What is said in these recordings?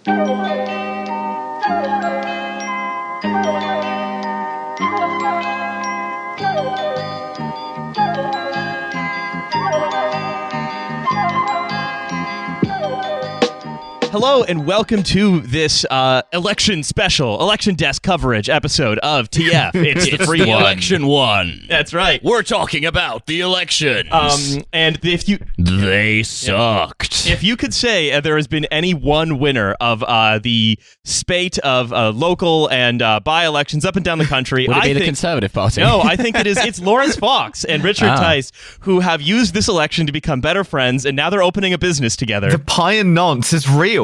Hello and welcome to this election special, election desk coverage episode of TF. It's the free one. Election one. That's right. We're talking about the elections. And if you... They sucked. If you could say there has been any one winner of the spate of local and by-elections up and down the country... Would it be the Conservative Party? No, I think it's Lawrence Fox and Richard Tice who have used this election to become better friends, and now they're opening a business together. The pie and nonce is real.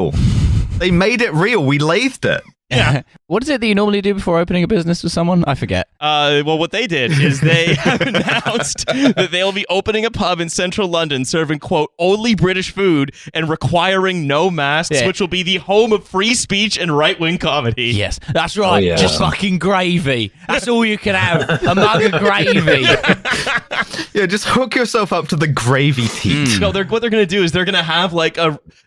They made it real. We lathed it. Yeah. What is it that you normally do before opening a business with someone? I forget. Well, what they did is they have announced that they'll be opening a pub in central London serving, quote, only British food and requiring no masks, which will be the home of free speech and right-wing comedy. Yes, that's right. Oh, yeah. Just fucking gravy. That's all you can have. A mug of gravy. Yeah, just hook yourself up to the gravy teat. No, what they're going to do is they're going to have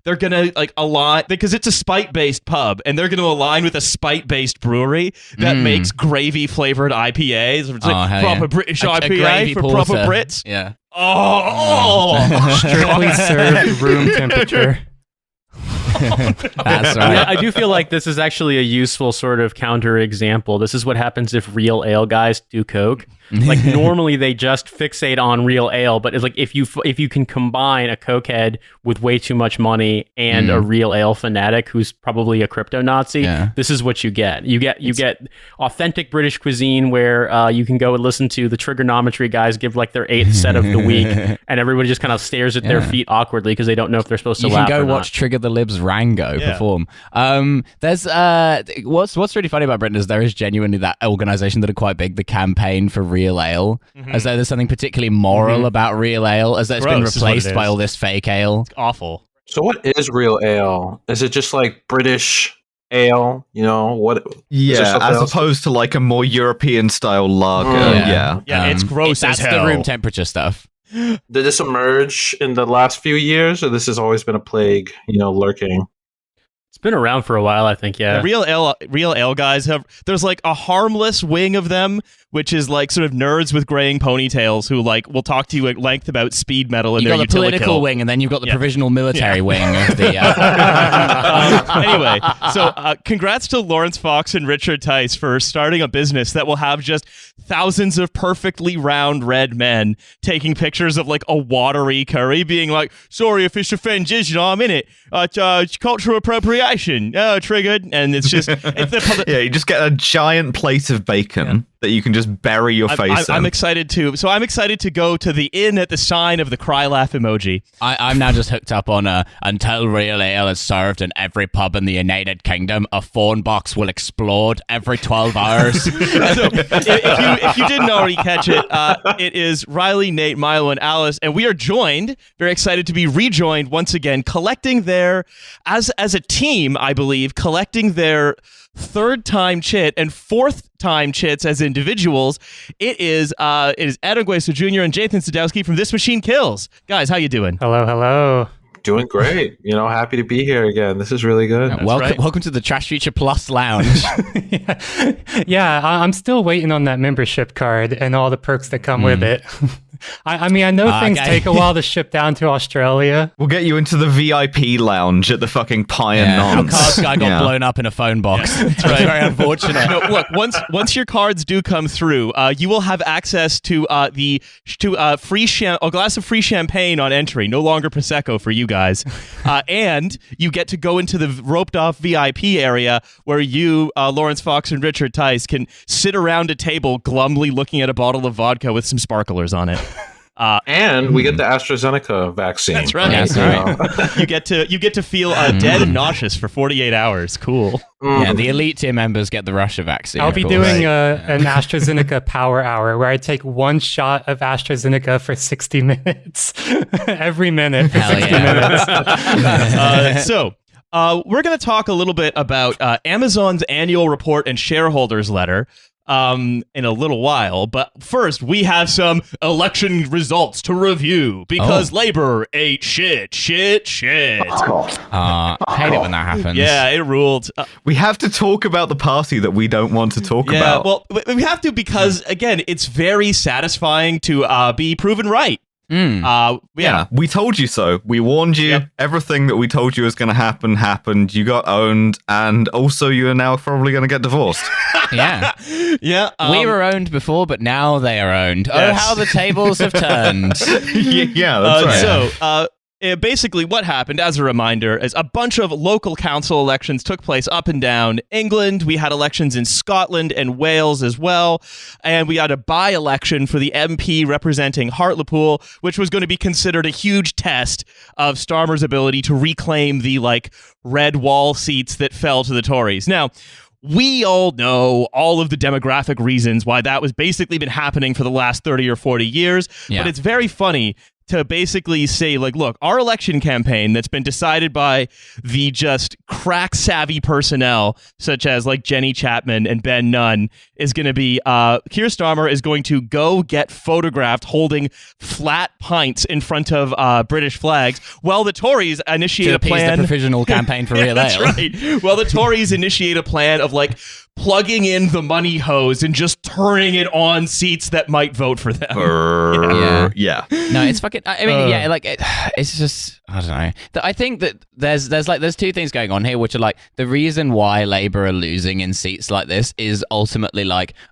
they're going to align, because it's a spite-based pub, and they're going to align with a spite-based brewery that makes gravy-flavored IPAs. It's like proper British IPA for proper Brits. Yeah. Oh! Strictly served room temperature. That's right. I do feel like this is actually a useful sort of counter example. This is what happens if real ale guys do coke. Like normally they just fixate on real ale, but it's like if you can combine a cokehead with way too much money and a real ale fanatic who's probably a crypto Nazi, this is what you get. You get authentic British cuisine where you can go and listen to the trigonometry guys give like their 8th set of the week, and everybody just kind of stares at their feet awkwardly because they don't know if they're supposed to laugh. You can or go watch not. Trigger the Libs Rango perform. There's what's really funny about Britain is there is genuinely that organisation that are quite big, the Campaign for Real Ale, as though there's something particularly moral about real ale, as though it's been replaced by all this fake ale. It's awful. So what is real ale? Is it just like British ale? You know what? Yeah, as opposed to like a more European style lager. Yeah, it's gross as That's hell. the room temperature stuff. Did this emerge in the last few years, or this has always been a plague, lurking? It's been around for a while, I think. Yeah. The real ale guys there's like a harmless wing of them, which is like sort of nerds with graying ponytails who like will talk to you at length about speed metal and their You've got the political utilikill. wing, and then you've got the provisional military wing of the... Anyway, so congrats to Lawrence Fox and Richard Tice for starting a business that will have just thousands of perfectly round red men taking pictures of like a watery curry being like, sorry if this offends you, I'm in it. It's cultural appropriation. Triggered. And it's just... Yeah, you just get a giant plate of bacon that you can just bury your face in. I'm excited to... So I'm excited to go to the inn at the sign of the cry laugh emoji. I'm now just hooked up on until real ale is served in every pub in the United Kingdom, a phone box will explode every 12 hours. So if you didn't already catch it, it is Riley, Nate, Milo, and Alice, and we are joined, very excited to be rejoined once again, collecting their, as a team, I believe, collecting their third-time chit and fourth-time chits as individuals. It is Adam Gueso Jr. and Jathan Sadowski from This Machine Kills. Guys, how you doing? Hello. Doing great. Happy to be here again. This is really good. Welcome to the Trashfuture Plus Lounge. Yeah, I'm still waiting on that membership card and all the perks that come with it. I mean, I know things take a while to ship down to Australia. We'll get you into the VIP lounge at the fucking Pie and Nonce. Our card guy got blown up in a phone box. That's right. Very unfortunate. No, look, once your cards do come through, you will have access to a glass of free champagne on entry. No longer Prosecco for you guys, and you get to go into the roped off VIP area where you, Lawrence Fox and Richard Tice, can sit around a table glumly looking at a bottle of vodka with some sparklers on it. And we get the AstraZeneca vaccine. That's right. Yes, right. You get to feel dead and nauseous for 48 hours. Cool. Yeah, the elite tier members get the Russia vaccine. I'll be doing an AstraZeneca power hour where I take one shot of AstraZeneca for 60 minutes. Every minute for 60 minutes. So we're going to talk a little bit about Amazon's annual report and shareholders letter. in a little while. But first, we have some election results to review because Labour ate shit. Hate it when that happens. Yeah, it ruled. We have to talk about the party that we don't want to talk about. Well, we have to because, again, it's very satisfying to be proven right. Yeah, we told you so. We warned you. Yep. Everything that we told you was going to happen happened. You got owned, and also you are now probably going to get divorced. Yeah. Yeah. We were owned before, but now they are owned. Yes. Oh, how the tables have turned. Yeah, that's right. So, basically what happened, as a reminder, is a bunch of local council elections took place up and down England. We had elections in Scotland and Wales as well. And we had a by-election for the MP representing Hartlepool, which was going to be considered a huge test of Starmer's ability to reclaim the, red wall seats that fell to the Tories. Now, we all know all of the demographic reasons why that was basically been happening for the last 30 or 40 years. Yeah. But it's very funny to basically say, look, our election campaign that's been decided by the just crack-savvy personnel, such as, Jenny Chapman and Ben Nunn, is going to be, Keir Starmer is going to go get photographed holding flat pints in front of British flags, while the Tories initiate a plan... the provisional campaign for real That's ale. right. Well, the Tories initiate a plan of, plugging in the money hose and just turning it on seats that might vote for them. Yeah. No, it's fucking. I mean, it's just. I don't know. I think that there's two things going on here, which are the reason why Labour are losing in seats like this is ultimately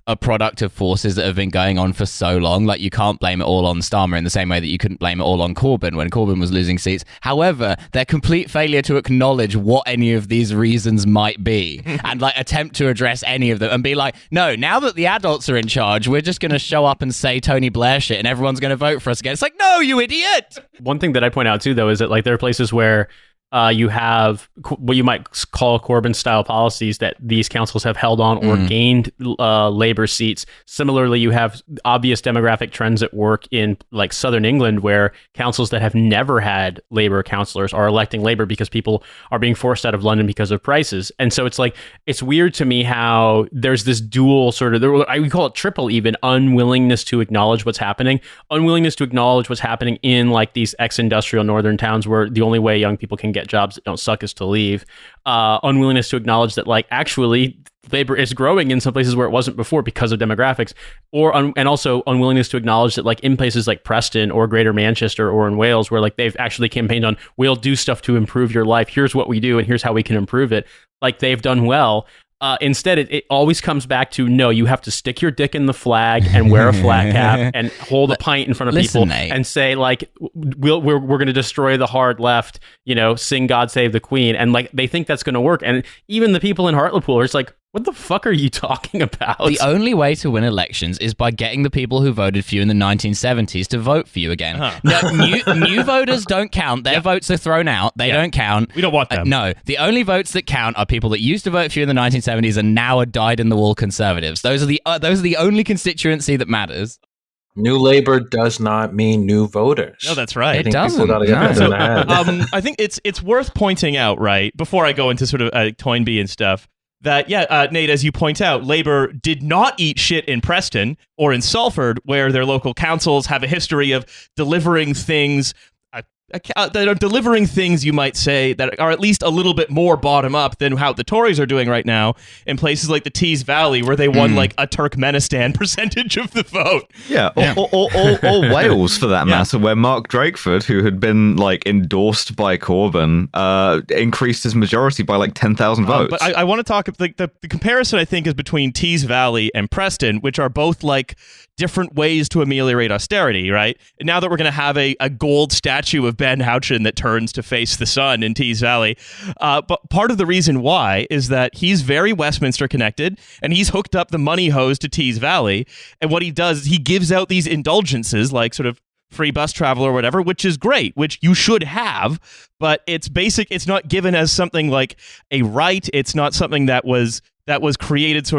a product of forces that have been going on for so long. You can't blame it all on Starmer in the same way that you couldn't blame it all on Corbyn when Corbyn was losing seats. However, their complete failure to acknowledge what any of these reasons might be and attempt to address any of them and be no, now that the adults are in charge, we're just going to show up and say Tony Blair shit and everyone's going to vote for us again. It's no, you idiot! One thing that I point out too, though, is that there are places where you have what you might call Corbyn-style policies that these councils have held on or gained Labour seats. Similarly, you have obvious demographic trends at work in southern England, where councils that have never had Labour councillors are electing Labour because people are being forced out of London because of prices. And so it's weird to me how there's this dual sort of, we call it triple even, unwillingness to acknowledge what's happening, unwillingness to acknowledge what's happening in these ex-industrial northern towns where the only way young people can get jobs that don't suck is to leave, unwillingness to acknowledge that actually Labour is growing in some places where it wasn't before because of demographics, and also unwillingness to acknowledge that in places like Preston or Greater Manchester or in Wales, where they've actually campaigned on, we'll do stuff to improve your life, here's what we do and here's how we can improve it, they've done well. Instead, it always comes back to, no, you have to stick your dick in the flag and wear a flat cap and hold a pint in front of people and say, we're going to destroy the hard left, sing God Save the Queen. And they think that's going to work. And even the people in Hartlepool are just what the fuck are you talking about? The only way to win elections is by getting the people who voted for you in the 1970s to vote for you again. No, new voters don't count. Their votes are thrown out. They don't count. We don't want them. No, the only votes that count are people that used to vote for you in the 1970s and now are dyed-in-the-wool conservatives. Those are the only constituency that matters. New Labour does not mean new voters. No, that's right. I think It doesn't. people gotta get that in their head. I think it's worth pointing out, right, before I go into sort of Toynbee and stuff, that, Nate, as you point out, Labour did not eat shit in Preston or in Salford, where their local councils have a history of delivering things that are delivering things, you might say, that are at least a little bit more bottom up than how the Tories are doing right now in places like the Tees Valley, where they won a Turkmenistan percentage of the vote. Yeah, or Wales for that matter, where Mark Drakeford, who had been endorsed by Corbyn, increased his majority by 10,000 votes. But I want to talk the comparison, I think, is between Tees Valley and Preston, which are both different ways to ameliorate austerity, right? And now that we're going to have a gold statue of Ben Houchin that turns to face the sun in Tees Valley. But part of the reason why is that he's very Westminster connected, and he's hooked up the money hose to Tees Valley. And what he does is he gives out these indulgences, sort of free bus travel or whatever, which is great, which you should have, but it's not given as something like a right. It's not something that was created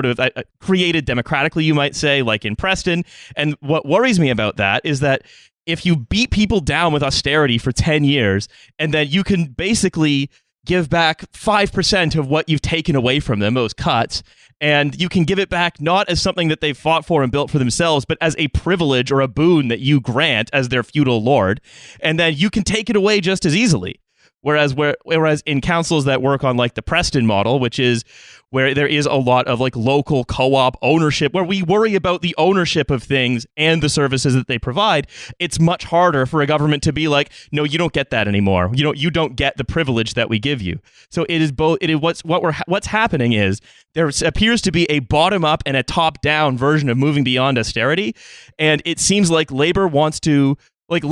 created democratically, you might say, like in Preston. And what worries me about that is that if you beat people down with austerity for 10 years and then you can basically give back 5% of what you've taken away from them, those cuts, and you can give it back not as something that they fought for and built for themselves, but as a privilege or a boon that you grant as their feudal lord, and then you can take it away just as easily. Whereas in councils that work on like the Preston model, which is where there is a lot of like local co-op ownership, where we worry about the ownership of things and the services that they provide, it's much harder for a government to be like, no, you don't get that anymore. You don't get the privilege that we give you. So it is both. It is what's happening is there appears to be a bottom up and a top down version of moving beyond austerity, and it seems like Labour wants to. Like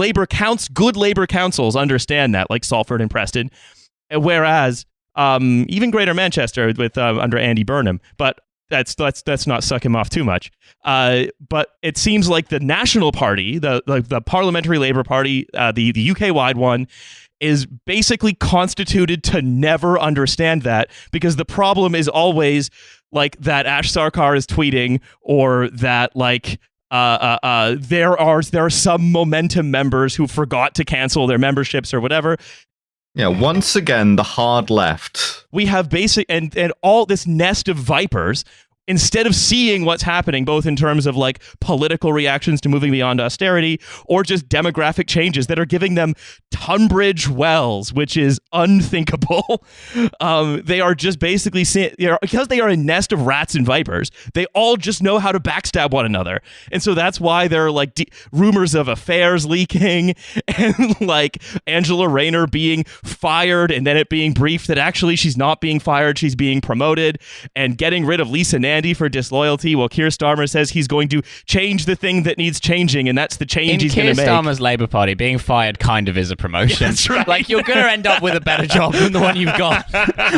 good Labour councils understand that, like Salford and Preston, whereas even Greater Manchester with under Andy Burnham, but let's not suck him off too much. But it seems like the National Party, the Parliamentary Labour Party, the UK wide one, is basically constituted to never understand that, because the problem is always like that Ash Sarkar is tweeting, or that like. There are some Momentum members who forgot to cancel their memberships or whatever. Yeah, once again, the hard left. We have basic and all this nest of vipers. Instead of seeing what's happening, both in terms of like political reactions to moving beyond austerity or just demographic changes that are giving them Tunbridge Wells, which is unthinkable. They are just basically because they are a nest of rats and vipers. They all just know how to backstab one another, and so that's why there are like rumors of affairs leaking and like Angela Rayner being fired, and then it being briefed that actually she's not being fired, she's being promoted, and getting rid of Lisa Nandy for disloyalty, while Keir Starmer says he's going to change the thing that needs changing, and that's the change he's going to make. In Keir Starmer's Labour Party, being fired kind of is a promotion. Yeah, that's right. Like, you're going to end up with a better job than the one you've got.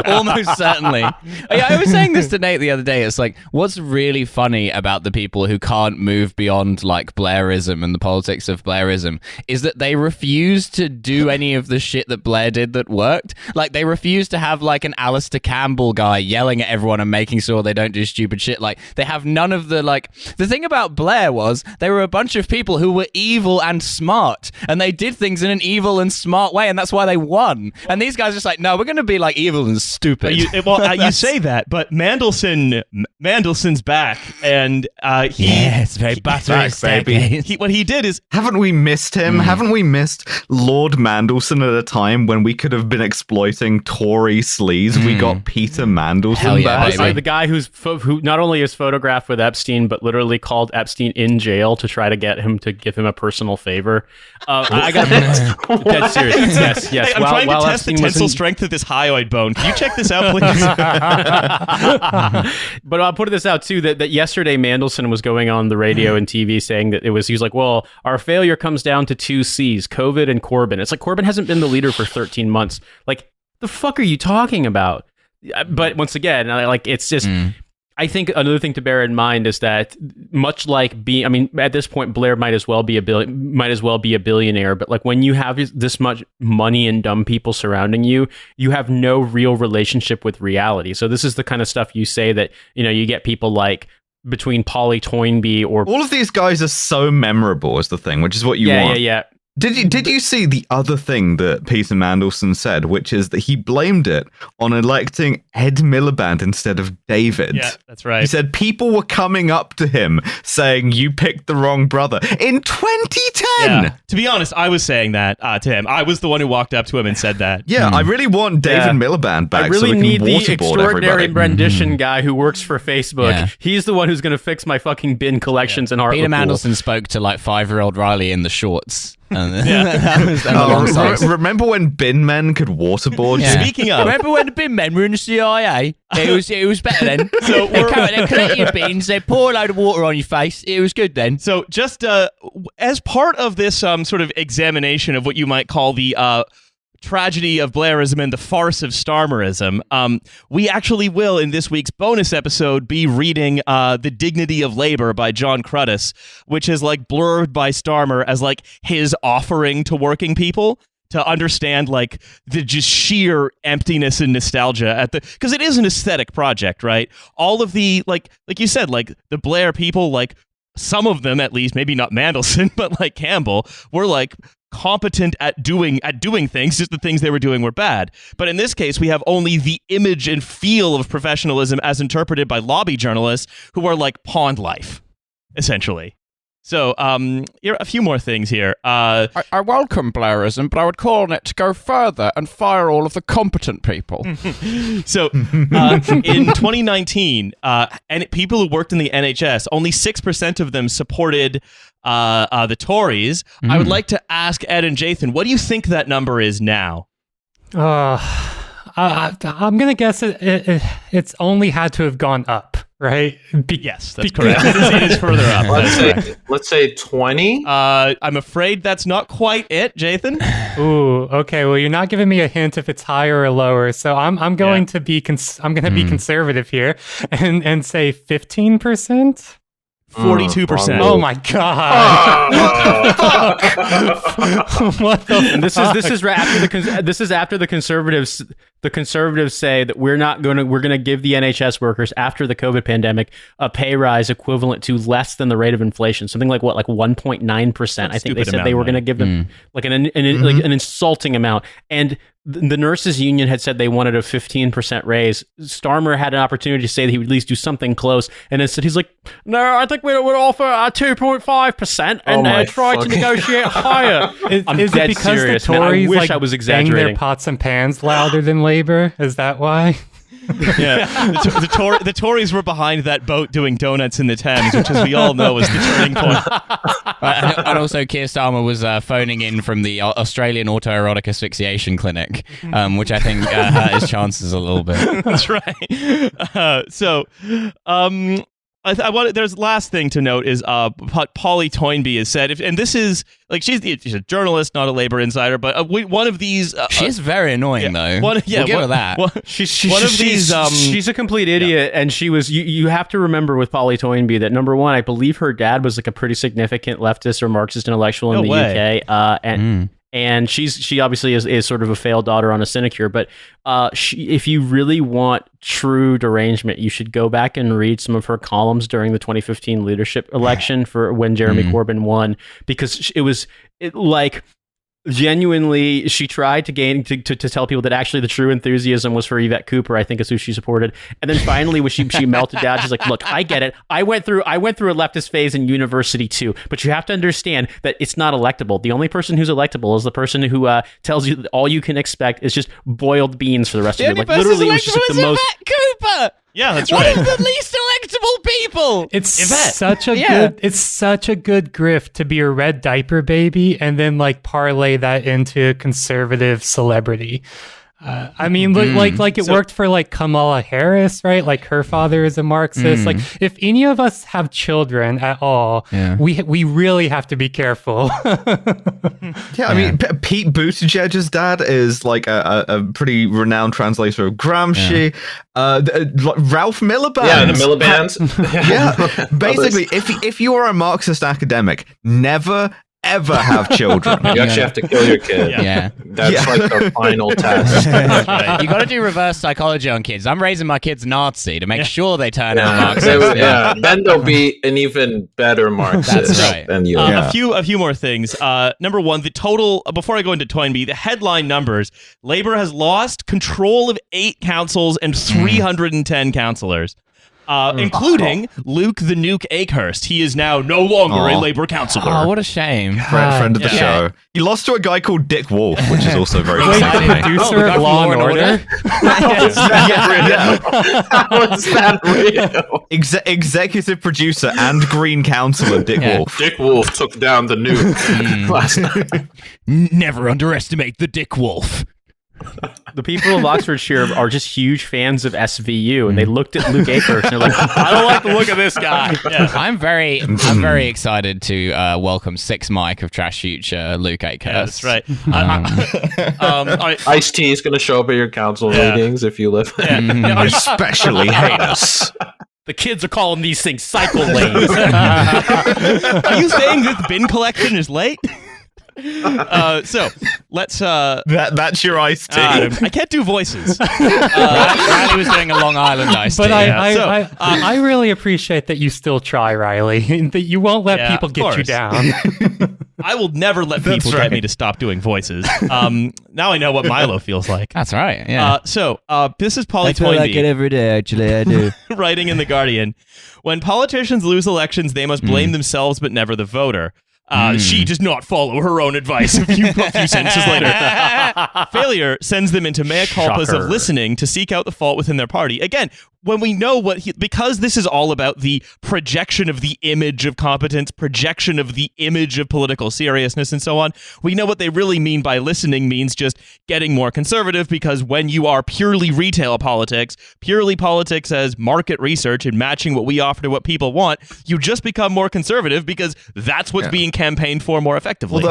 Almost certainly. I was saying this to Nate the other day. It's like, what's really funny about the people who can't move beyond, like, Blairism and the politics of Blairism is that they refuse to do any of the shit that Blair did that worked. Like, they refuse to have, like, an Alistair Campbell guy yelling at everyone and making sure they don't do stupid shit. Like, they have none of the, like, the thing about Blair was they were a bunch of people who were evil and smart, and they did things in an evil and smart way, and that's why they won. And these guys are just like, no, we're going to be like evil and stupid. You say that, but Mandelson's back, and it's very battery baby. What he did is, haven't we missed him? Haven't we missed Lord Mandelson at a time when we could have been exploiting Tory sleaze? We got Peter Mandelson back. The guy who not only is photographed with Epstein, but literally called Epstein in jail to try to get him to give him a personal favor. I got dead serious. Yes. Hey, I'm trying to test the tensile strength of this hyoid bone. Can you check this out, please? But I'll put this out too, that yesterday Mandelson was going on the radio and TV saying that he was like, well, our failure comes down to two C's, COVID and Corbyn. It's like, Corbyn hasn't been the leader for 13 months. Like, the fuck are you talking about? But once again, like, it's just... I think another thing to bear in mind is that much like at this point, Blair might as well be a billionaire, but like, when you have this much money and dumb people surrounding you, you have no real relationship with reality. So this is the kind of stuff you say that, you get people like between Polly Toynbee or... All of these guys are so memorable is the thing, which is what you want. Yeah. Did you see the other thing that Peter Mandelson said, which is that he blamed it on electing Ed Miliband instead of David? Yeah, that's right. He said people were coming up to him saying, you picked the wrong brother in 2010. Yeah. To be honest, I was saying that to him. I was the one who walked up to him and said that. Yeah, I really want David Miliband back. I really so we need can the waterboard extraordinary everybody. rendition guy who works for Facebook. Yeah. He's the one who's going to fix my fucking bin collections and art. Peter Mandelson spoke to like 5-year-old Riley in the shorts. Remember when bin men could waterboard? Yeah. Speaking of, remember when the bin men were in the CIA? It was better then. So they collect your bins, they pour a load of water on your face. It was good then. So just as part of this sort of examination of what you might call the tragedy of Blairism and the farce of Starmerism, we actually will, in this week's bonus episode, be reading The Dignity of Labor by John Cruddas, which is like blurred by Starmer as like his offering to working people to understand like the just sheer emptiness and nostalgia at because it is an aesthetic project, right? All of the like you said, like the Blair people, like some of them at least, maybe not Mandelson, but like Campbell, were like competent at doing things, just the things they were doing were bad. But in this case, we have only the image and feel of professionalism as interpreted by lobby journalists who are like pawned life, essentially. So, here are a few more things here. I welcome Blairism, but I would call on it to go further and fire all of the competent people. So, in 2019, and people who worked in the NHS, only 6% of them supported the Tories. I would like to ask Ed and Jathan, what do you think that number is now? I'm going to guess it's only had to have gone up, right? Yes, that's correct. It is further up. Let's say 20. I'm afraid that's not quite it, Jathan. Ooh, okay. Well, you're not giving me a hint if it's higher or lower, so I'm going to be be conservative here and say 15%. 42%. Oh my god! What the? And this is after the conservatives. The conservatives say that we're gonna give the NHS workers after the COVID pandemic a pay rise equivalent to less than the rate of inflation, something like 1.9%. I think they said they were going to give them like an insulting amount. And the nurses union had said they wanted a 15% raise. Starmer had an opportunity to say that he would at least do something close, and instead he's like, "No, I think we would offer 2.5% and try to negotiate higher." Is it because serious, the Tories man. I wish I was exaggerating. bang their pots and pans louder than Labour? Is that why? Yeah, the Tories were behind that boat doing donuts in the Thames, which, as we all know, is the turning point. And also, Keir Starmer was phoning in from the Australian autoerotic asphyxiation clinic, which I think hurt his chances a little bit. That's right. There's last thing to note is what Polly Toynbee has said, and this is like she's a journalist, not a Labor insider, but one of these. She's very annoying, though. We'll give her that. She's a complete idiot, and she was. You have to remember with Polly Toynbee that number one, I believe her dad was like a pretty significant leftist or Marxist intellectual in the UK, and she obviously is sort of a failed daughter on a sinecure. But if you really want true derangement, you should go back and read some of her columns during the 2015 leadership election for when Jeremy Corbyn won, because it was like genuinely she tried to tell people that actually the true enthusiasm was for Yvette Cooper, I think is who she supported, and then finally when she melted down, she's like, look, I get it, I went through a leftist phase in university too, but you have to understand that it's not electable. The only person who's electable is the person who tells you that all you can expect is just boiled beans for the rest of your life. Literally, it was just like the most Cooper. Yeah, that's right. One of the least electable people. It's such a good grift to be a red diaper baby and then like parlay that into conservative celebrity. I mean, like it worked for like Kamala Harris, right? Like her father is a Marxist. Like if any of us have children at all, we really have to be careful. I mean, Pete Buttigieg's dad is like a pretty renowned translator of Gramsci. Ralph Miliband. Yeah, the Miliband. Basically, if you are a Marxist academic, never ever have children. You actually have to kill your kid. That's like the final test. You got to do reverse psychology on kids. I'm raising my kids Nazi to make sure they turn out Marxist. Then they'll be an even better Marxist than you. A few more things. Number one, the total, before I go into Toynbee, the headline numbers, Labour has lost control of 8 councils and 310 councillors. Including Luke the Nuke Akehurst. He is now no longer a Labour councillor. Oh, what a shame. Friend of the show. You lost to a guy called Dick Wolf, which is also very exciting. The producer of Law and Order? How is that real? Executive producer and Green councillor Dick Wolf. Dick Wolf took down the nuke last night. Never underestimate the Dick Wolf. The people of Oxfordshire are just huge fans of SVU, and they looked at Luke Akehurst and they're like, I don't like the look of this guy. I'm very excited to welcome Six Mike of Trashfuture, Luke Akehurst. That's right. Ice-T is going to show up at your council meetings if you live. Especially heinous. The kids are calling these things cycle lanes. Are you saying that the bin collection is late? So let's that's your Ice-T. I can't do voices. Riley was doing a Long Island Ice-T. But I really appreciate that you still try, Riley, and that you won't let people get you down. I will never let people get me to stop doing voices. Now I know what Milo feels like. That's right. Yeah. This is Polly I feel like Toynbee it every day, actually. I do. writing in The Guardian. When politicians lose elections, they must blame themselves but never the voter. She does not follow her own advice a few sentences later. Failure sends them into mea culpas of listening to seek out the fault within their party. Again, when we know because this is all about the projection of the image of competence, projection of the image of political seriousness and so on, we know what they really mean by listening means just getting more conservative, because when you are purely retail politics, purely politics as market research and matching what we offer to what people want, you just become more conservative because that's what's being campaigned for more effectively.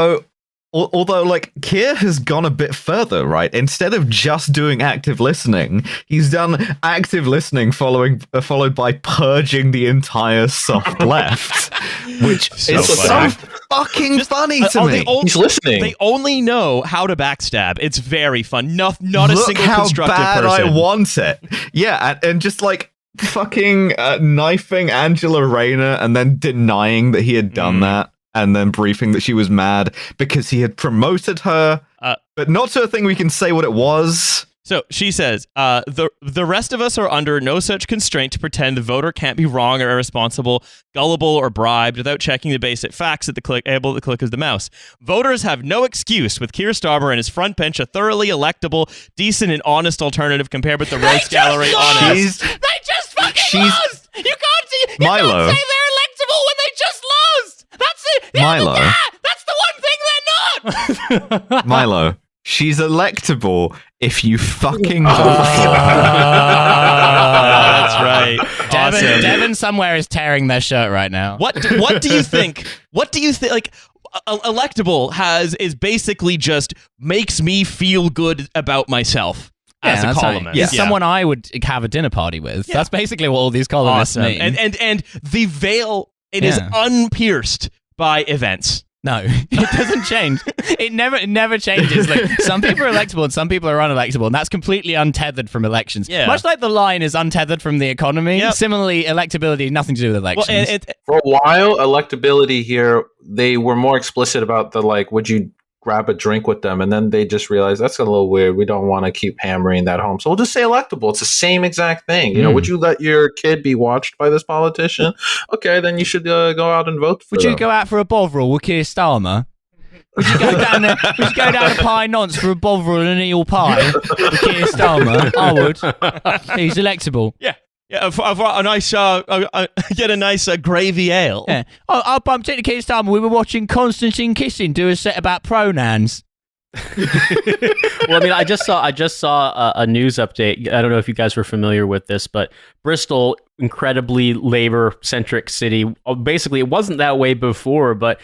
Although, like, Keir has gone a bit further, right? Instead of just doing active listening, he's done active listening followed by purging the entire soft left, which is so fucking funny to me. He's listening. They only know how to backstab. It's very fun. Not a Look single how constructive bad person. I want it. Yeah, and just like fucking knifing Angela Rayner and then denying that he had done that. And then briefing that she was mad because he had promoted her, but not to a thing we can say what it was. So she says, the rest of us are under no such constraint to pretend the voter can't be wrong or irresponsible, gullible or bribed without checking the basic facts at the click of the mouse. Voters have no excuse with Keir Starmer and his front bench a thoroughly electable, decent and honest alternative compared with the rogues gallery honest. They just fucking lost! You can't Milo. say they're electable when they just lost! That's it! Milo. That's the one thing they're not! Milo, she's electable if you fucking That's right. Devin somewhere is tearing their shirt right now. What do you think? What do you think? Like, electable is basically just makes me feel good about myself as a columnist. It's someone I would have a dinner party with. Yeah. That's basically what all these columnists mean. And the veil, it is unpierced by events. No, it doesn't change. It never changes. Like, some people are electable and some people are unelectable, and that's completely untethered from elections. Yeah. Much like the line is untethered from the economy. Yep. Similarly, electability nothing to do with elections. Well, for a while, electability here, they were more explicit about the like, would you grab a drink with them, and then they just realized that's a little weird. We don't want to keep hammering that home, so we'll just say electable. It's the same exact thing. You know, would you let your kid be watched by this politician? Okay, then you should go out and vote for them. Would you go out for a Bovril with Keir Starmer? Would you go down to Pie Nonce for a Bovril and an eel pie with Keir Starmer? I would. He's electable. Yeah. Yeah, a nice, get a nice gravy ale. Yeah. I bumped into Keir Starmer. We were watching Constantine Kissing do a set about pronouns. Well, I mean, I just saw a news update. I don't know if you guys were familiar with this, but Bristol, incredibly labor-centric city. Basically, it wasn't that way before, but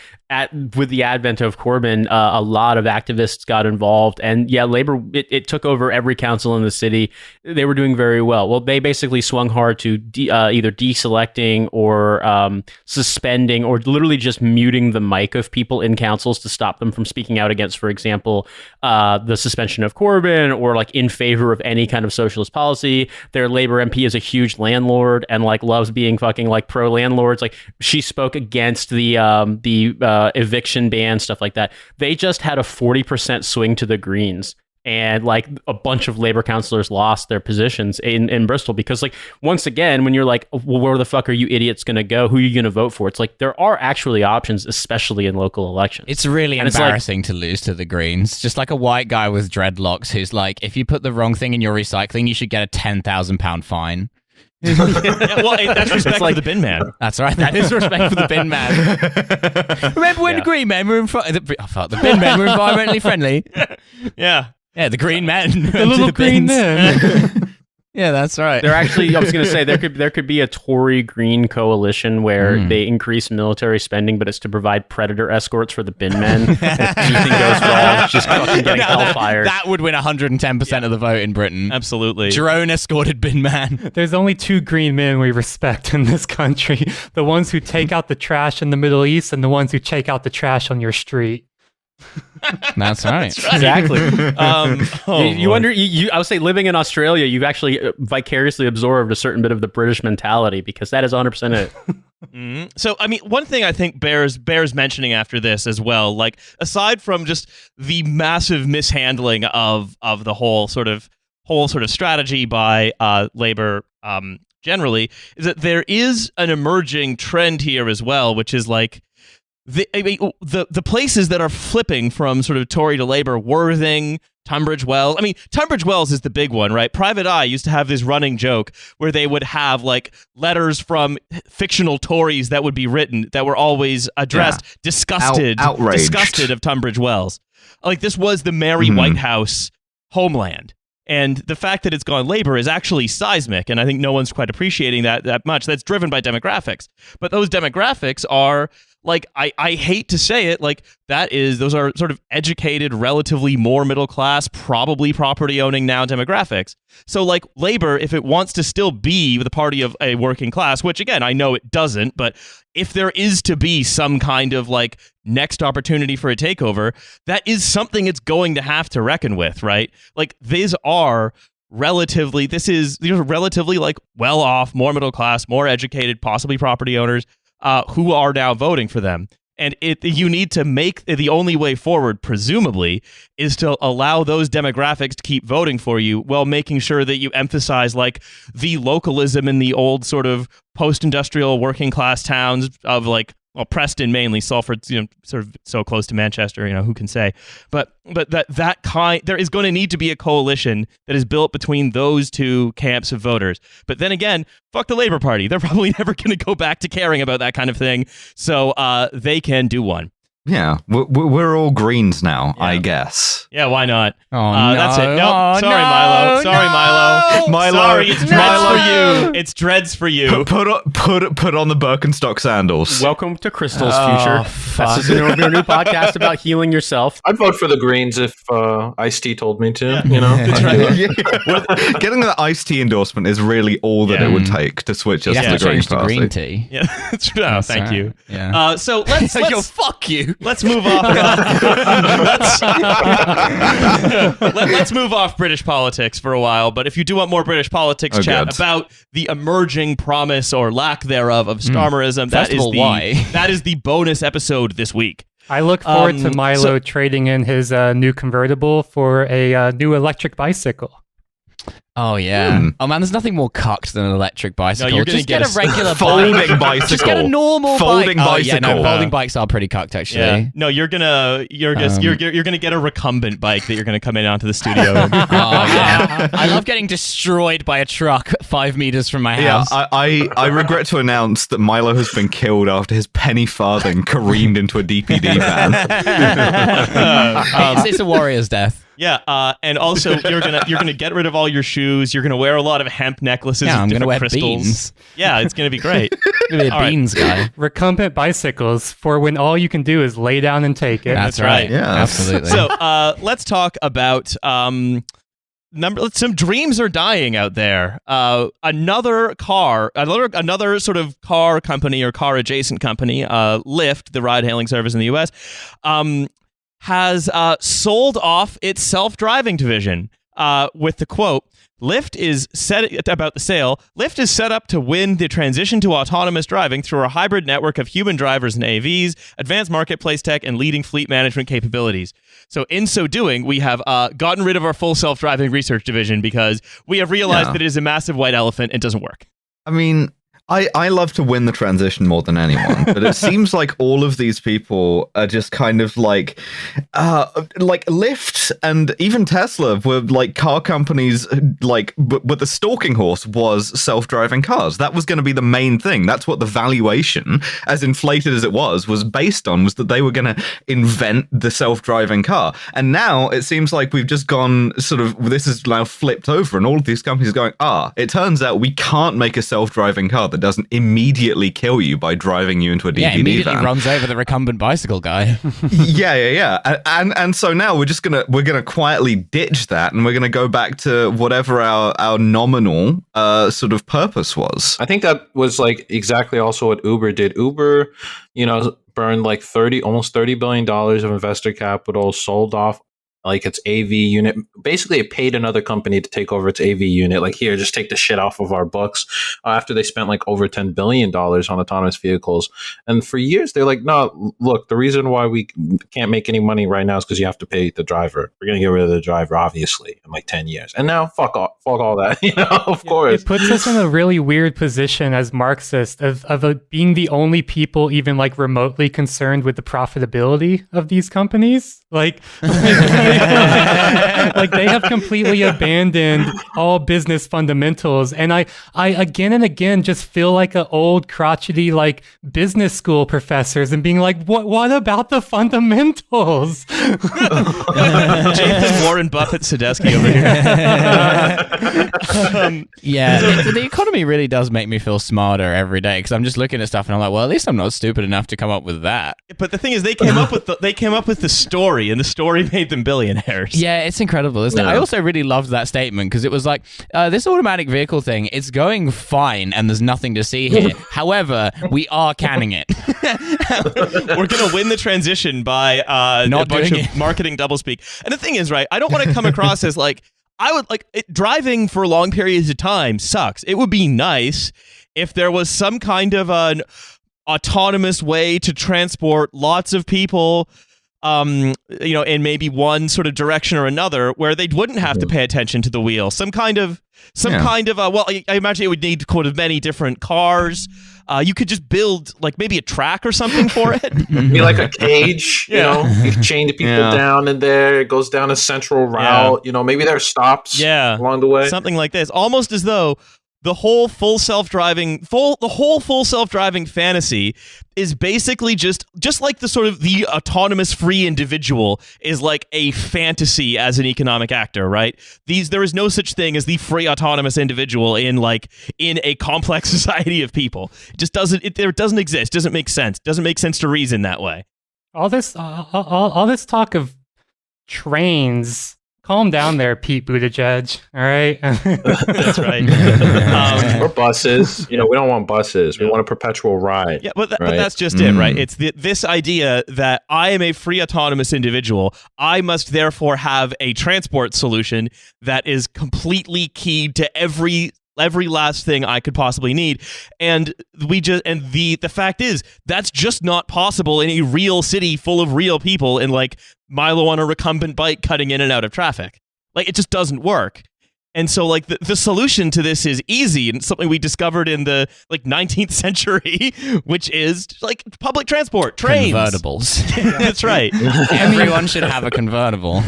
with the advent of Corbyn, a lot of activists got involved, and Labor it took over every council in the city. They were doing very well. Well, they basically swung hard to either deselecting or suspending or literally just muting the mic of people in councils to stop them from speaking out against, for example, the suspension of Corbyn or like in favor of any kind of socialist policy. Their Labor MP is a huge landlord and like loves being fucking like pro landlords. Like, she spoke against the eviction ban, stuff like that. They just had a 40% swing to the Greens, and like a bunch of Labor councillors lost their positions in Bristol because, like, once again, when you're like, well, where the fuck are you idiots gonna go? Who are you gonna vote for? It's like there are actually options, especially in local elections. It's really embarrassing to lose to the Greens. Just like a white guy with dreadlocks who's like, if you put the wrong thing in your recycling, you should get a £10,000 fine. That's respect for the bin man. That's right. That is respect for the bin man. Remember when the green men were the bin men were environmentally friendly? Yeah. Yeah, the green men. The little green men. Yeah, that's right. They're actually, I was going to say, there could be a Tory Green coalition where they increase military spending, but it's to provide predator escorts for the bin men. If anything goes wrong, it's just fucking getting hellfire. That would win 110% of the vote in Britain. Absolutely. Drone escorted bin man. There's only two green men we respect in this country. The ones who take out the trash in the Middle East and the ones who take out the trash on your street. That's right. Exactly. You Lord. wonder. I would say, living in Australia, you've actually vicariously absorbed a certain bit of the British mentality, because that is 100% it. Mm-hmm. So, I mean, one thing I think bears mentioning after this as well, like aside from just the massive mishandling of the whole sort of strategy by Labour generally, is that there is an emerging trend here as well, which is like the places that are flipping from sort of Tory to Labour, Worthing, Tunbridge Wells. I mean, Tunbridge Wells is the big one, right? Private Eye used to have this running joke where they would have like letters from fictional Tories that would be written that were always addressed, disgusted of Tunbridge Wells. Like this was the Mary Whitehouse homeland. And the fact that it's gone Labour is actually seismic, and I think no one's quite appreciating that much. That's driven by demographics. But those demographics are, like, I hate to say it, like, those are sort of educated, relatively more middle class, probably property owning now demographics. So, like, Labour, if it wants to still be the party of a working class, which, again, I know it doesn't, but if there is to be some kind of, like, next opportunity for a takeover, that is something it's going to have to reckon with, right? Like, these are relatively like well off, more middle class, more educated, possibly property owners who are now voting for them. And you need to make the only way forward, presumably, is to allow those demographics to keep voting for you while making sure that you emphasize like the localism in the old sort of post-industrial working class towns of like, well, Preston mainly, Salford's, sort of so close to Manchester, who can say? But that kind, there is going to need to be a coalition that is built between those two camps of voters. But then again, fuck the Labour Party. They're probably never going to go back to caring about that kind of thing. So they can do one. Yeah, we're all Greens now, I guess. Yeah, why not? Oh, no. That's it. Nope. Oh, Sorry, no, Milo. Sorry, no. Milo. Sorry, it's dreads for you. It's dreads for you. Put on the Birkenstock sandals. Welcome to Crystal's future. This is your new podcast about healing yourself. I'd vote for the Greens if Ice-T told me to. That's right. Getting the Ice-T endorsement is really all that it would take to switch us to the Green Party. Green tea. Yeah, that's true. Oh, thank you. Yeah. So let's fuck you. Let's move off. Let's move off British politics for a while. But if you do want more British politics chat about the emerging promise or lack thereof of Starmerism, that is the bonus episode this week. I look forward to Milo trading in his new convertible for a new electric bicycle. Oh, yeah. Oh, man, there's nothing more cucked than an electric bicycle. No, you're going to get a regular folding bike. bicycle. Just get a normal folding bike. bicycle. Oh, yeah, no, folding bikes are pretty cucked, actually. Yeah. No, you're gonna get a recumbent bike that you're gonna come in onto the studio. Yeah. I love getting destroyed by a truck 5 meters from my house. Yeah, I regret to announce that Milo has been killed after his penny farthing careened into a DPD van. It's a warrior's death. Yeah, and also you're gonna get rid of all your shoes. You're gonna wear a lot of hemp necklaces. Yeah, I'm with gonna wear crystals. beans. Yeah, it's gonna be great. I'm gonna be a beans guy. Recumbent bicycles for when all you can do is lay down and take it. That's right. Yeah, absolutely. So let's talk about some dreams are dying out there. Another sort of car company or car adjacent company, Lyft, the ride hailing service in the US, has sold off its self-driving division with the quote, Lyft is set up to win the transition to autonomous driving through a hybrid network of human drivers and AVs, advanced marketplace tech, and leading fleet management capabilities. So in so doing, we have gotten rid of our full self-driving research division because we have realized that it is a massive white elephant and doesn't work. I mean, I love to win the transition more than anyone, but it seems like all of these people are just kind of like Lyft and even Tesla were like car companies, but the stalking horse was self-driving cars. That was going to be the main thing. That's what the valuation, as inflated as it was based on, was that they were going to invent the self-driving car. And now it seems like we've just gone this is now flipped over, and all of these companies are going, it turns out we can't make a self-driving car that doesn't immediately kill you by driving you into a DPD van. Immediately runs over the recumbent bicycle guy. Yeah. And so now we're gonna quietly ditch that, and we're gonna go back to whatever our nominal sort of purpose was. I think that was like exactly also what Uber did. Uber, burned like almost $30 billion of investor capital, sold off like its AV unit. Basically, it paid another company to take over its AV unit. Like, here, just take the shit off of our books. After they spent like over $10 billion on autonomous vehicles. And for years, they're like, no, look, the reason why we can't make any money right now is because you have to pay the driver. We're going to get rid of the driver, obviously, in like 10 years. And now, fuck all that, of course. It puts us in a really weird position as Marxists of being the only people even like remotely concerned with the profitability of these companies. Like they have completely abandoned all business fundamentals. And I again and again just feel like an old crotchety like business school professors and being like, what about the fundamentals? Jason Warren Buffett Sadesky over here. The economy really does make me feel smarter every day because I'm just looking at stuff and I'm like, well, at least I'm not stupid enough to come up with that. But the thing is, they came up with the story, and the story made them billionaires. Yeah, it's incredible, isn't it? I also really loved that statement because it was like, this automatic vehicle thing, it's going fine and there's nothing to see here. However, we are canning it. We're going to win the transition by not a bunch doing of marketing doublespeak. And the thing is, right, I don't want to come across as like, driving for long periods of time sucks. It would be nice if there was some kind of an autonomous way to transport lots of people in maybe one sort of direction or another where they wouldn't have to pay attention to the wheel. I imagine it would need many different cars. You could just build like maybe a track or something for it. Be like a cage, you chain the people down in there. It goes down a central route. Maybe there are stops along the way. Something like this. Almost as though the whole full self-driving fantasy is basically just like the sort of the autonomous free individual is like a fantasy as an economic actor, right? There is no such thing as the free autonomous individual in a complex society of people. It just doesn't exist. Doesn't make sense. Doesn't make sense to reason that way. All this talk of trains. Calm down there, Pete Buttigieg. All right. That's right. Or buses. We don't want buses. We want a perpetual ride. Yeah, but that's just it, right? It's this idea that I am a free autonomous individual. I must therefore have a transport solution that is completely keyed to every last thing I could possibly need. And the fact is that's just not possible in a real city full of real people and like Milo on a recumbent bike cutting in and out of traffic. Like, it just doesn't work. And so like the solution to this is easy and something we discovered in the 19th century, which is like public transport, trains. Convertibles. That's right. Everyone should have a convertible.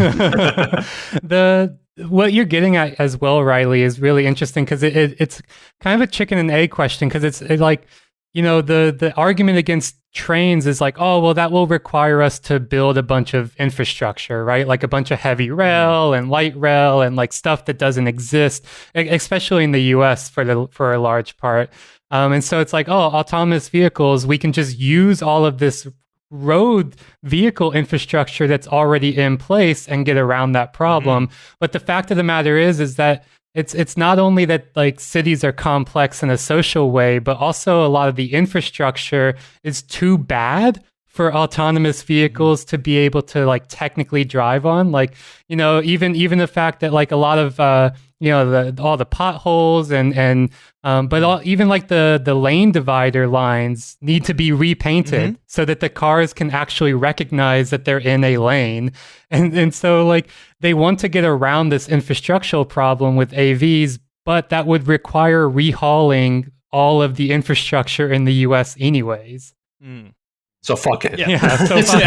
What you're getting at as well, Riley, is really interesting because it's kind of a chicken and egg question because the argument against trains is like, oh, well, that will require us to build a bunch of infrastructure, right? Like a bunch of heavy rail and light rail and like stuff that doesn't exist, especially in the US for a large part. And so it's like, oh, autonomous vehicles, we can just use all of this road vehicle infrastructure that's already in place and get around that problem. But the fact of the matter is that it's not only that like cities are complex in a social way, but also a lot of the infrastructure is too bad for autonomous vehicles to be able to like technically drive on. Like, even the fact that like a lot of all the potholes and even like the lane divider lines need to be repainted so that the cars can actually recognize that they're in a lane. And so like they want to get around this infrastructural problem with AVs, but that would require rehauling all of the infrastructure in the US anyways. So fuck it. Yeah, so fuck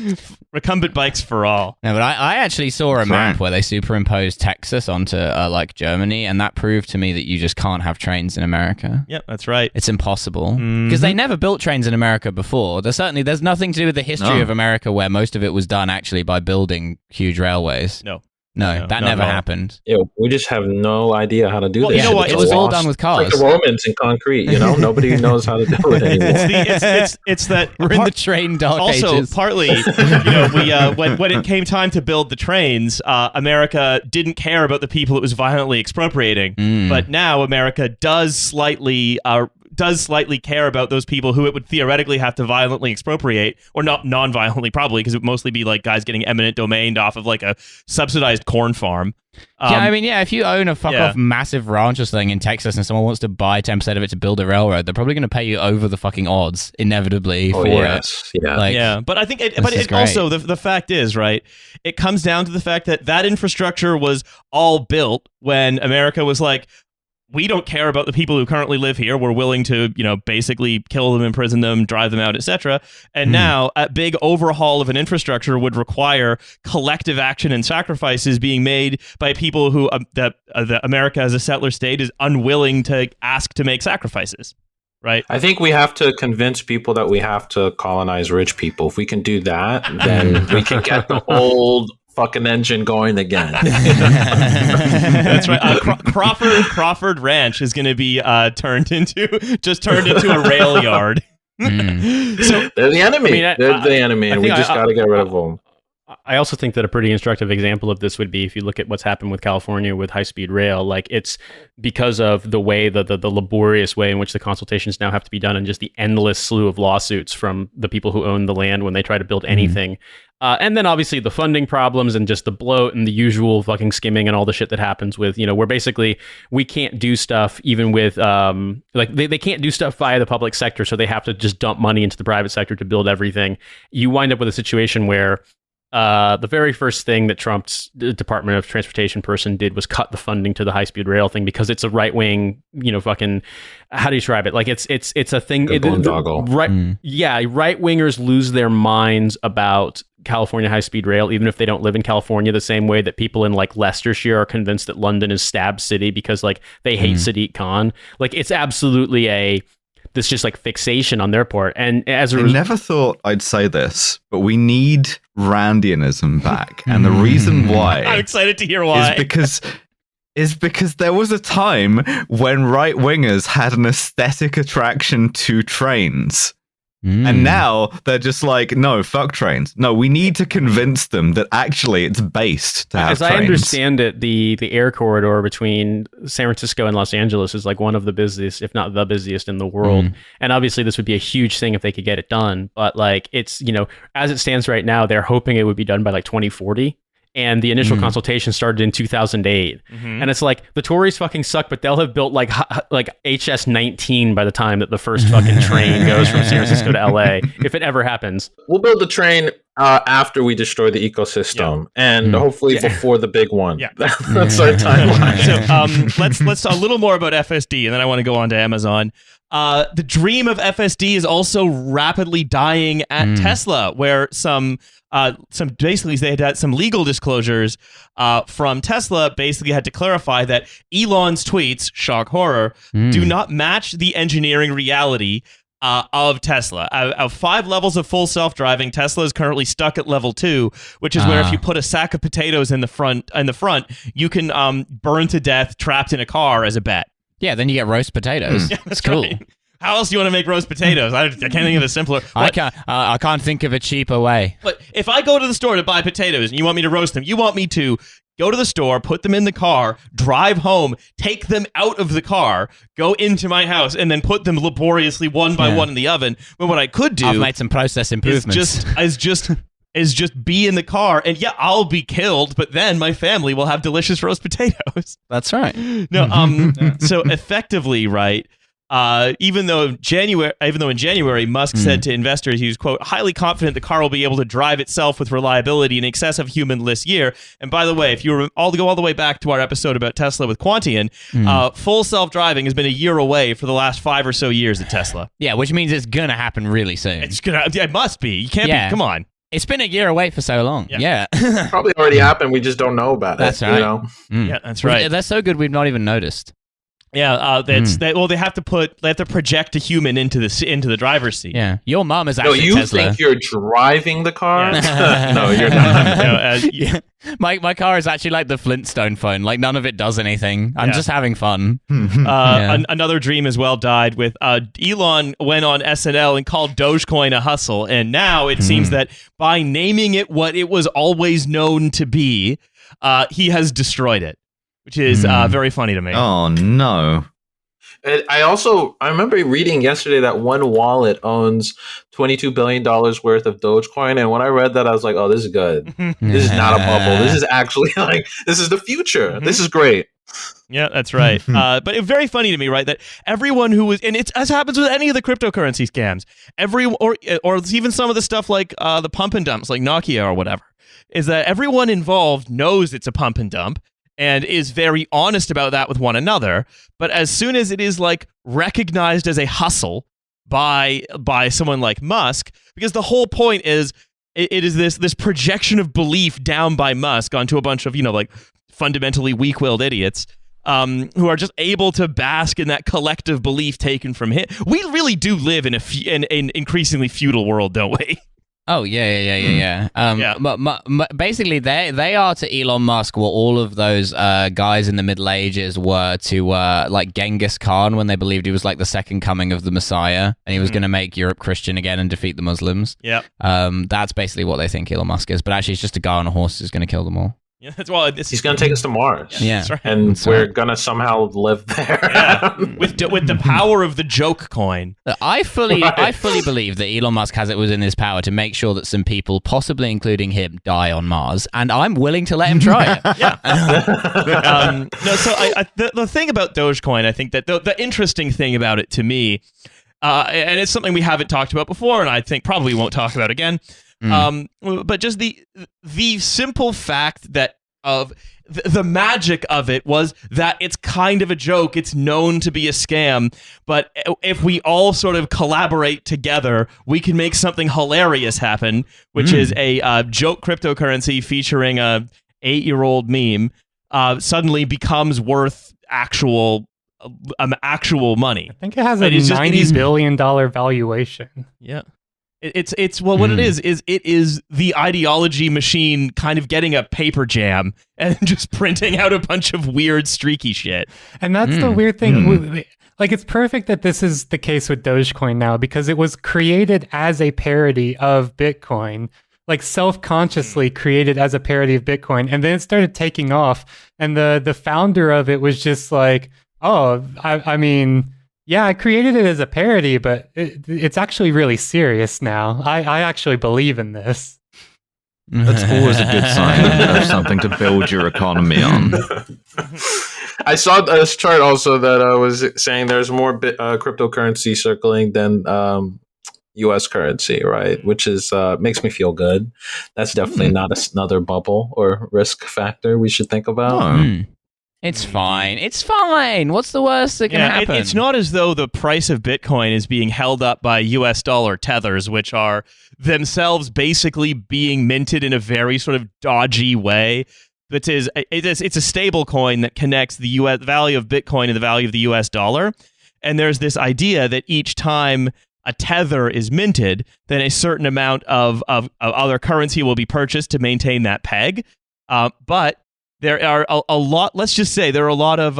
it. Recumbent bikes for all. No, but I actually saw a map where they superimposed Texas onto like Germany, and that proved to me that you just can't have trains in America. Yep, that's right. It's impossible because they never built trains in America before. There's nothing to do with the history of America where most of it was done actually by building huge railways. No, that never happened. Yeah, we just have no idea how to do this. You know what? It was all done with cars. It's like the Romans in concrete, Nobody knows how to do it anymore. It's that we're in the train dark ages. Also, partly, when it came time to build the trains, America didn't care about the people it was violently expropriating. But now America does slightly does slightly care about those people who it would theoretically have to violently expropriate, or not non-violently probably, because it would mostly be like guys getting eminent domained off of like a subsidized corn farm. If you own a fuck-off massive ranch or something in Texas and someone wants to buy 10% of it to build a railroad, they're probably going to pay you over the fucking odds, inevitably, for it. Yeah. But I think it also, the fact is, right, it comes down to the fact that infrastructure was all built when America was like, we don't care about the people who currently live here. We're willing to, basically kill them, imprison them, drive them out, etc. And now a big overhaul of an infrastructure would require collective action and sacrifices being made by people who that America as a settler state is unwilling to ask to make sacrifices. Right. I think we have to convince people that we have to colonize rich people. If we can do that, then we can get the old fucking engine going again. That's right. Crawford Ranch is going to be turned into a rail yard. So they're the enemy. They're the enemy, and we just got to get rid of them. I also think that a pretty instructive example of this would be if you look at what's happened with California with high-speed rail. Like, it's because of the way, the laborious way in which the consultations now have to be done, and just the endless slew of lawsuits from the people who own the land when they try to build anything. And then obviously the funding problems and just the bloat and the usual fucking skimming and all the shit that happens with, where basically we can't do stuff even with, they can't do stuff via the public sector, so they have to just dump money into the private sector to build everything. You wind up with a situation where the very first thing that Trump's Department of Transportation person did was cut the funding to the high-speed rail thing because it's a right-wing, fucking, how do you describe it? Like, it's a thing. Right-wingers lose their minds about California high-speed rail, even if they don't live in California, the same way that people in like Leicestershire are convinced that London is Stab City because like they hate Sadiq Khan. Like, it's absolutely this just like fixation on their part. And as I never thought I'd say this, but we need Randianism back. And the reason why I'm excited to hear why is because there was a time when right wingers had an aesthetic attraction to trains. And now they're just like, no, fuck trains. No, we need to convince them that actually it's based to have trains. As I understand it, the air corridor between San Francisco and Los Angeles is like one of the busiest, if not the busiest in the world. And obviously this would be a huge thing if they could get it done. But like, it's, as it stands right now, they're hoping it would be done by like 2040. And the initial consultation started in 2008. And it's like, the Tories fucking suck, but they'll have built like HS 19 by the time that the first fucking train goes from San Francisco to LA, if it ever happens. We'll build the train after we destroy the ecosystem, and hopefully before the big one. Yeah. That's our timeline. So let's talk a little more about FSD, and then I want to go on to Amazon. The dream of FSD is also rapidly dying at Tesla, where basically they had some legal disclosures from Tesla basically had to clarify that Elon's tweets, shock horror, do not match the engineering reality of Tesla. Of 5 levels of full self-driving, Tesla is currently stuck at level 2, which is where if you put a sack of potatoes in the front, you can burn to death trapped in a car as a bet. Yeah, then you get roast potatoes. Yeah, that's cool. Right. How else do you want to make roast potatoes? I can't think of a simpler. I can't think of a cheaper way. But if I go to the store to buy potatoes and you want me to roast them, you want me to go to the store, put them in the car, drive home, take them out of the car, go into my house, and then put them laboriously one by one in the oven. But what I could do, I've made some process improvements. Is just be in the car, and I'll be killed, but then my family will have delicious roast potatoes. That's right. No, so effectively, right. Even though in January, Musk said to investors he was, quote, highly confident the car will be able to drive itself with reliability in excess of human this year. And by the way, if you go all the way back to our episode about Tesla with Quantian, full self-driving has been a year away for the last 5 or so years at Tesla. Yeah, which means it's going to happen really soon. It must be. You can't be. Come on. It's been a year away for so long. Yeah. Probably already happened. We just don't know about it. That's right. Yeah, that's right. They're so good we've not even noticed. Yeah, they have to project a human into the driver's seat. Yeah, your mom is actually you Tesla. Think you're driving the car? Yeah. No, you're not. My car is actually like the Flintstone phone. Like none of it does anything. I'm just having fun. Another dream as well died with Elon went on SNL and called Dogecoin a hustle, and now it seems that by naming it what it was always known to be, he has destroyed it. Which is very funny to me. Oh, no. I remember reading yesterday that one wallet owns $22 billion worth of Dogecoin. And when I read that, I was like, oh, this is good. This is not a bubble. This is actually this is the future. This is great. Yeah, that's right. But it's very funny to me, right, that everyone who was, and it's as happens with any of the cryptocurrency scams, or even some of the stuff like the pump and dumps, like Nokia or whatever, is that everyone involved knows it's a pump and dump and is very honest about that with one another. But as soon as it is like recognized as a hustle by someone like Musk, because the whole point is it is this projection of belief down by Musk onto a bunch of, like fundamentally weak-willed idiots who are just able to bask in that collective belief taken from him. We really do live in an increasingly feudal world, don't we? Oh yeah. Basically, they are to Elon Musk what all of those guys in the Middle Ages were to like Genghis Khan when they believed he was like the second coming of the Messiah and he was going to make Europe Christian again and defeat the Muslims. Yeah. That's basically what they think Elon Musk is, but actually, it's just a guy on a horse who's going to kill them all. Yeah, he's going to take us to Mars. Yeah, that's right. And we're going to somehow live there. Yeah. with the power of the joke coin. I fully believe that Elon Musk has it within his power to make sure that some people, possibly including him, die on Mars, and I'm willing to let him try it. Yeah. The thing about Dogecoin, I think that the interesting thing about it to me, and it's something we haven't talked about before, and I think probably won't talk about again. But just the simple fact that of the magic of it was that it's kind of a joke. It's known to be a scam, but if we all sort of collaborate together, we can make something hilarious happen, which is a joke cryptocurrency featuring a 8-year-old meme suddenly becomes worth actual money. I think it has a $90 billion valuation. Yeah. What it is the ideology machine kind of getting a paper jam and just printing out a bunch of weird streaky shit. And that's the weird thing. Like, it's perfect that this is the case with Dogecoin now because it was created as a parody of Bitcoin, like self-consciously created as a parody of Bitcoin. And then it started taking off. And the founder of it was just like, oh, I mean... Yeah, I created it as a parody, but it's actually really serious now. I actually believe in this. That's always a good sign of something to build your economy on. I saw this chart also that was saying there's more cryptocurrency circling than U.S. currency, right? Which is makes me feel good. That's definitely not another bubble or risk factor we should think about. It's fine. It's fine. What's the worst that can happen? It's not as though the price of Bitcoin is being held up by US dollar tethers, which are themselves basically being minted in a very sort of dodgy way. It's a stable coin that connects the US value of Bitcoin and the value of the US dollar. And there's this idea that each time a tether is minted, then a certain amount of other currency will be purchased to maintain that peg. But there are a lot. Let's just say there are a lot of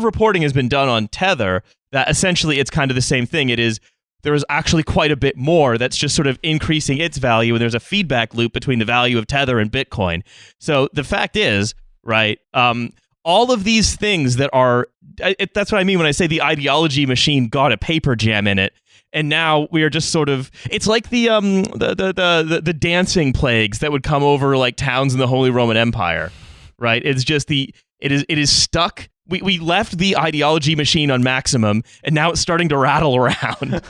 reporting has been done on Tether that essentially it's kind of the same thing. There is actually quite a bit more that's just sort of increasing its value, and there's a feedback loop between the value of Tether and Bitcoin. So the fact is, right, all of these things that are that's what I mean when I say the ideology machine got a paper jam in it. And now we are just sort of, it's like the dancing plagues that would come over like towns in the Holy Roman Empire, right? It's just it is stuck. We left the ideology machine on maximum, and now it's starting to rattle around.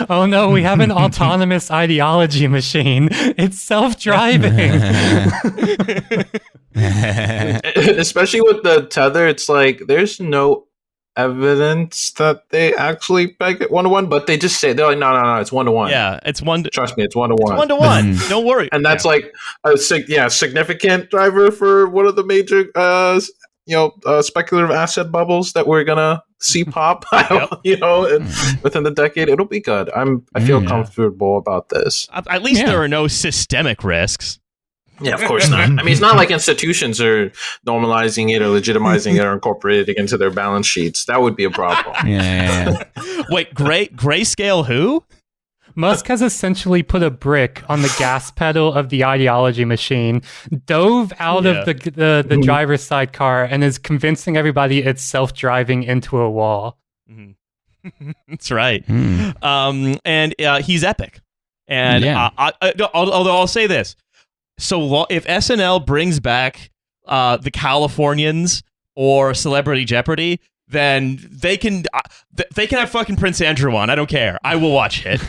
Oh no, we have an autonomous ideology machine. It's self-driving. Especially with the Tether, it's like there's no evidence that they actually peg it 1-to-1, but they just say, they're like, no, it's 1-to-1. Yeah, it's one. Trust me, it's 1-to-1. It's 1-to-1. Don't worry. And that's like a significant driver for one of the major, speculative asset bubbles that we're gonna see pop. Within the decade, it'll be good. I feel comfortable about this. At least there are no systemic risks. Yeah, of course not. I mean, it's not like institutions are normalizing it or legitimizing it or incorporating it into their balance sheets. That would be a problem. Yeah. Wait, Grayscale who? Musk has essentially put a brick on the gas pedal of the ideology machine, dove out of the driver's side car, and is convincing everybody it's self-driving into a wall. That's right. And he's epic. And although I'll say this, so if SNL brings back the Californians or Celebrity Jeopardy, then they can have fucking Prince Andrew on. I don't care. I will watch it.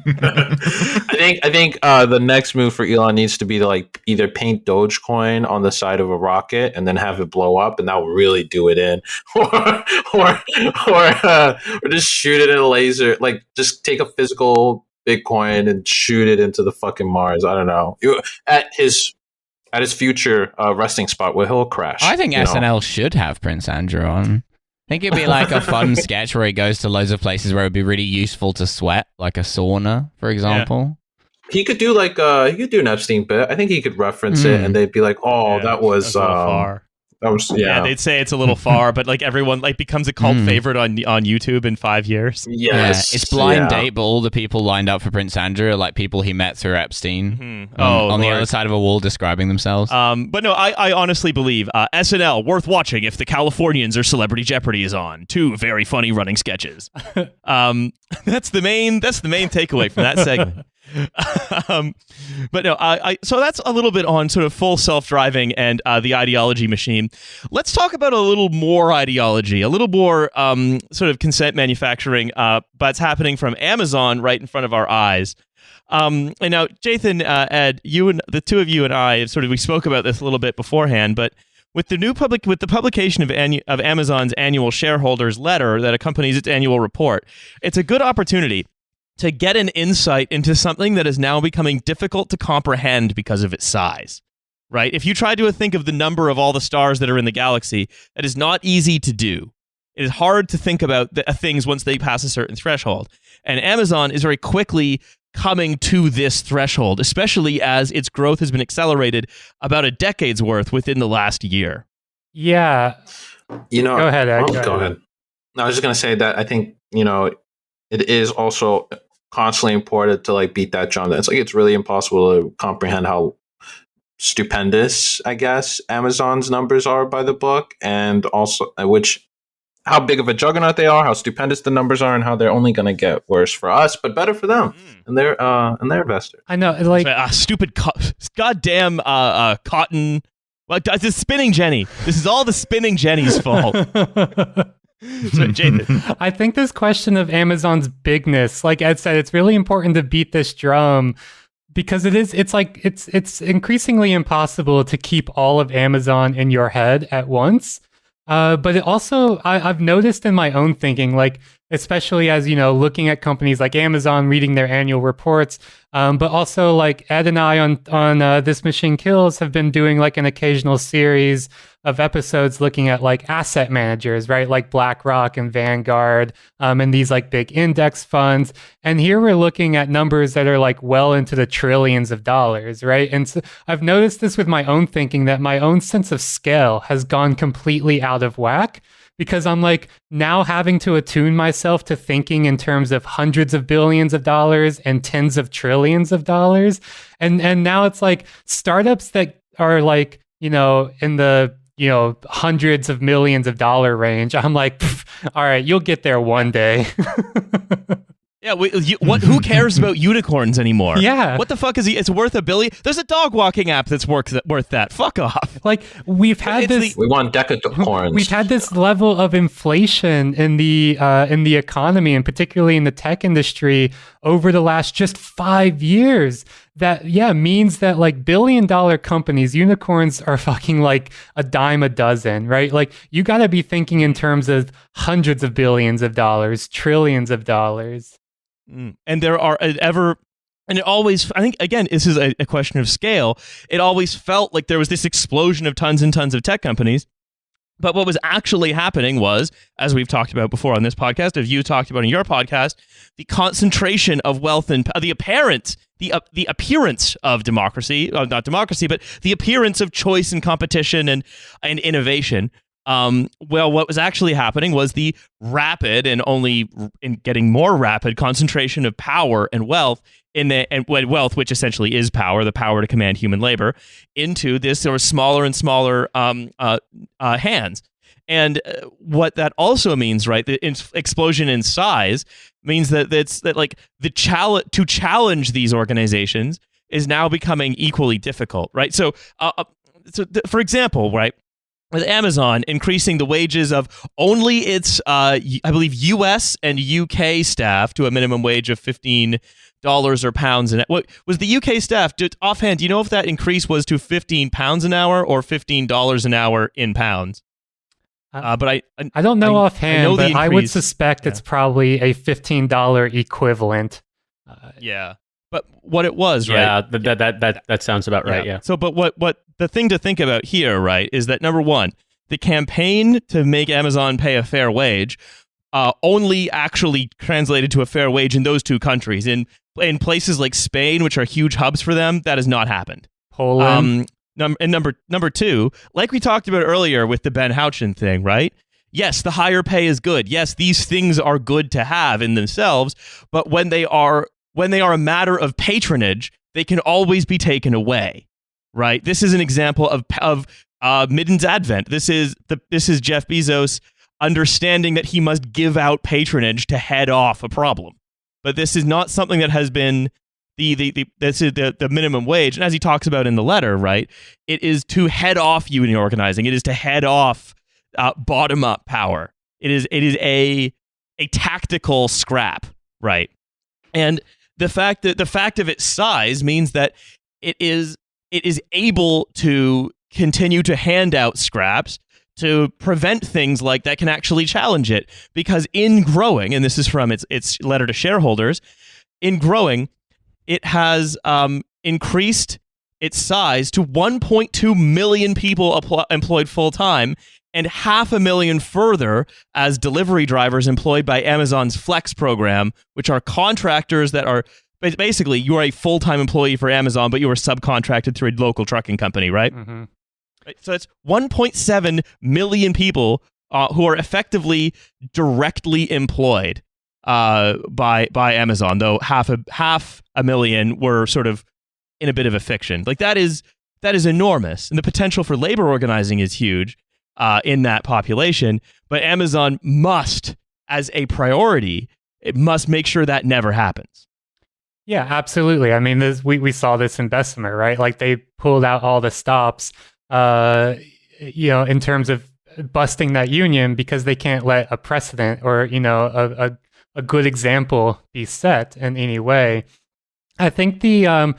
I think the next move for Elon needs to be to like either paint Dogecoin on the side of a rocket and then have it blow up, and that will really do it in, or just shoot it in a laser. Like just take a physical Bitcoin and shoot it into the fucking Mars. I don't know. At his future resting spot where he'll crash. I think SNL should have Prince Andrew on. I think it'd be like a fun sketch where he goes to loads of places where it would be really useful to sweat, like a sauna, for example. He could do an Epstein bit. I think he could reference it, and they'd be like, "Oh, that was a little far." They'd say it's a little far, but like everyone like becomes a cult favorite on YouTube in 5 years. Yes, it's blind date, but all the people lined up for Prince Andrew are like people he met through Epstein on the other side of a wall describing themselves. But no, I honestly believe SNL worth watching if the Californians or Celebrity Jeopardy is on. 2 very funny running sketches. That's the main takeaway from that segment. But no, so that's a little bit on sort of full self-driving and the ideology machine. Let's talk about a little more ideology, a little more sort of consent manufacturing, but it's happening from Amazon right in front of our eyes. And now, Jathan, Ed, you and the two of you and I we spoke about this a little bit beforehand, but with the publication of Amazon's annual shareholders letter that accompanies its annual report, it's a good opportunity to get an insight into something that is now becoming difficult to comprehend because of its size, right? If you try to think of the number of all the stars that are in the galaxy, that is not easy to do. It is hard to think about things once they pass a certain threshold. And Amazon is very quickly coming to this threshold, especially as its growth has been accelerated about a decade's worth within the last year. Yeah. Go ahead, Ed. Go ahead. No, I was just going to say that I think, it is also constantly important to like beat that drum. It's really impossible to comprehend how stupendous, I guess, Amazon's numbers are by the book, and also how big of a juggernaut they are, how stupendous the numbers are, and how they're only going to get worse for us, but better for them and their investors. I know, like stupid, goddamn cotton. Well, it's a spinning Jenny. This is all the spinning Jenny's fault. I think this question of Amazon's bigness, like Ed said, it's really important to beat this drum because it's increasingly impossible to keep all of Amazon in your head at once. But it also, I've noticed in my own thinking, like, especially as, looking at companies like Amazon, reading their annual reports, but also like Ed and I on This Machine Kills have been doing like an occasional series of episodes looking at like asset managers, right? Like BlackRock and Vanguard, and these like big index funds. And here we're looking at numbers that are like well into the trillions of dollars, right? And so I've noticed this with my own thinking that my own sense of scale has gone completely out of whack. Because I'm like now having to attune myself to thinking in terms of hundreds of billions of dollars and tens of trillions of dollars. And now it's like startups that are like, in the, hundreds of millions of dollar range. I'm like, all right, you'll get there one day. Yeah, who cares about unicorns anymore? Yeah. What the fuck is it's worth $1 billion? There's a dog walking app that's worth that. Fuck off. Like we've had this. We want decacorns. We've had this level of inflation in the economy, and particularly in the tech industry, over the last just 5 years. That means that like $1 billion companies, unicorns are fucking like a dime a dozen, right? Like you got to be thinking in terms of hundreds of billions of dollars, trillions of dollars. And there are and it always, I think, again, this is a question of scale. It always felt like there was this explosion of tons and tons of tech companies. But what was actually happening was, as we've talked about before on this podcast, as you talked about in your podcast, the concentration of wealth and the appearance of democracy, not democracy, but the appearance of choice and competition and innovation Well, what was actually happening was the rapid and only getting more rapid concentration of power and wealth wealth, which essentially is power, the power to command human labor, into this sort of smaller and smaller hands. And what that also means, right? The explosion in size means that to challenge these organizations is now becoming equally difficult, right? So, for example, right, with Amazon increasing the wages of only its, I believe, U.S. and U.K. staff to a minimum wage of $15 or pounds an hour. What was the UK staff? Offhand, do you know if that increase was to £15 an hour or $15 an hour in pounds? But I don't know offhand, but I would suspect it's probably a $15 equivalent. Yeah. But what it was, right? Yeah, that sounds about right. Yeah. So, but what the thing to think about here, right, is that number one, the campaign to make Amazon pay a fair wage only actually translated to a fair wage in those two countries. In places like Spain, which are huge hubs for them, that has not happened. Poland. And number two, like we talked about earlier with the Ben Houchen thing, right? Yes, the higher pay is good. Yes, these things are good to have in themselves, but when they are a matter of patronage, they can always be taken away, right? This is an example of Midden's advent. This is Jeff Bezos understanding that he must give out patronage to head off a problem. But this is not something that has been the minimum wage. And as he talks about in the letter, right, it is to head off union organizing. It is to head off bottom up power. It is a tactical scrap, right? And the fact of its size means that it is able to continue to hand out scraps to prevent things like that can actually challenge it. Because in growing, and this is from its letter to shareholders, in growing, it has increased its size to 1.2 million people employed full-time and 500,000 further as delivery drivers employed by Amazon's Flex program, which are contractors that are basically, you are a full-time employee for Amazon, but you are subcontracted through a local trucking company, right? Mm-hmm. So it's 1.7 million people who are effectively directly employed by Amazon, though half a million were sort of in a bit of a fiction. Like that is enormous, and the potential for labor organizing is huge in that population. But Amazon must, as a priority, it must make sure that never happens. Yeah, absolutely. I mean, we saw this in Bessemer, right? Like they pulled out all the stops, in terms of busting that union because they can't let a precedent or a good example be set in any way. I think the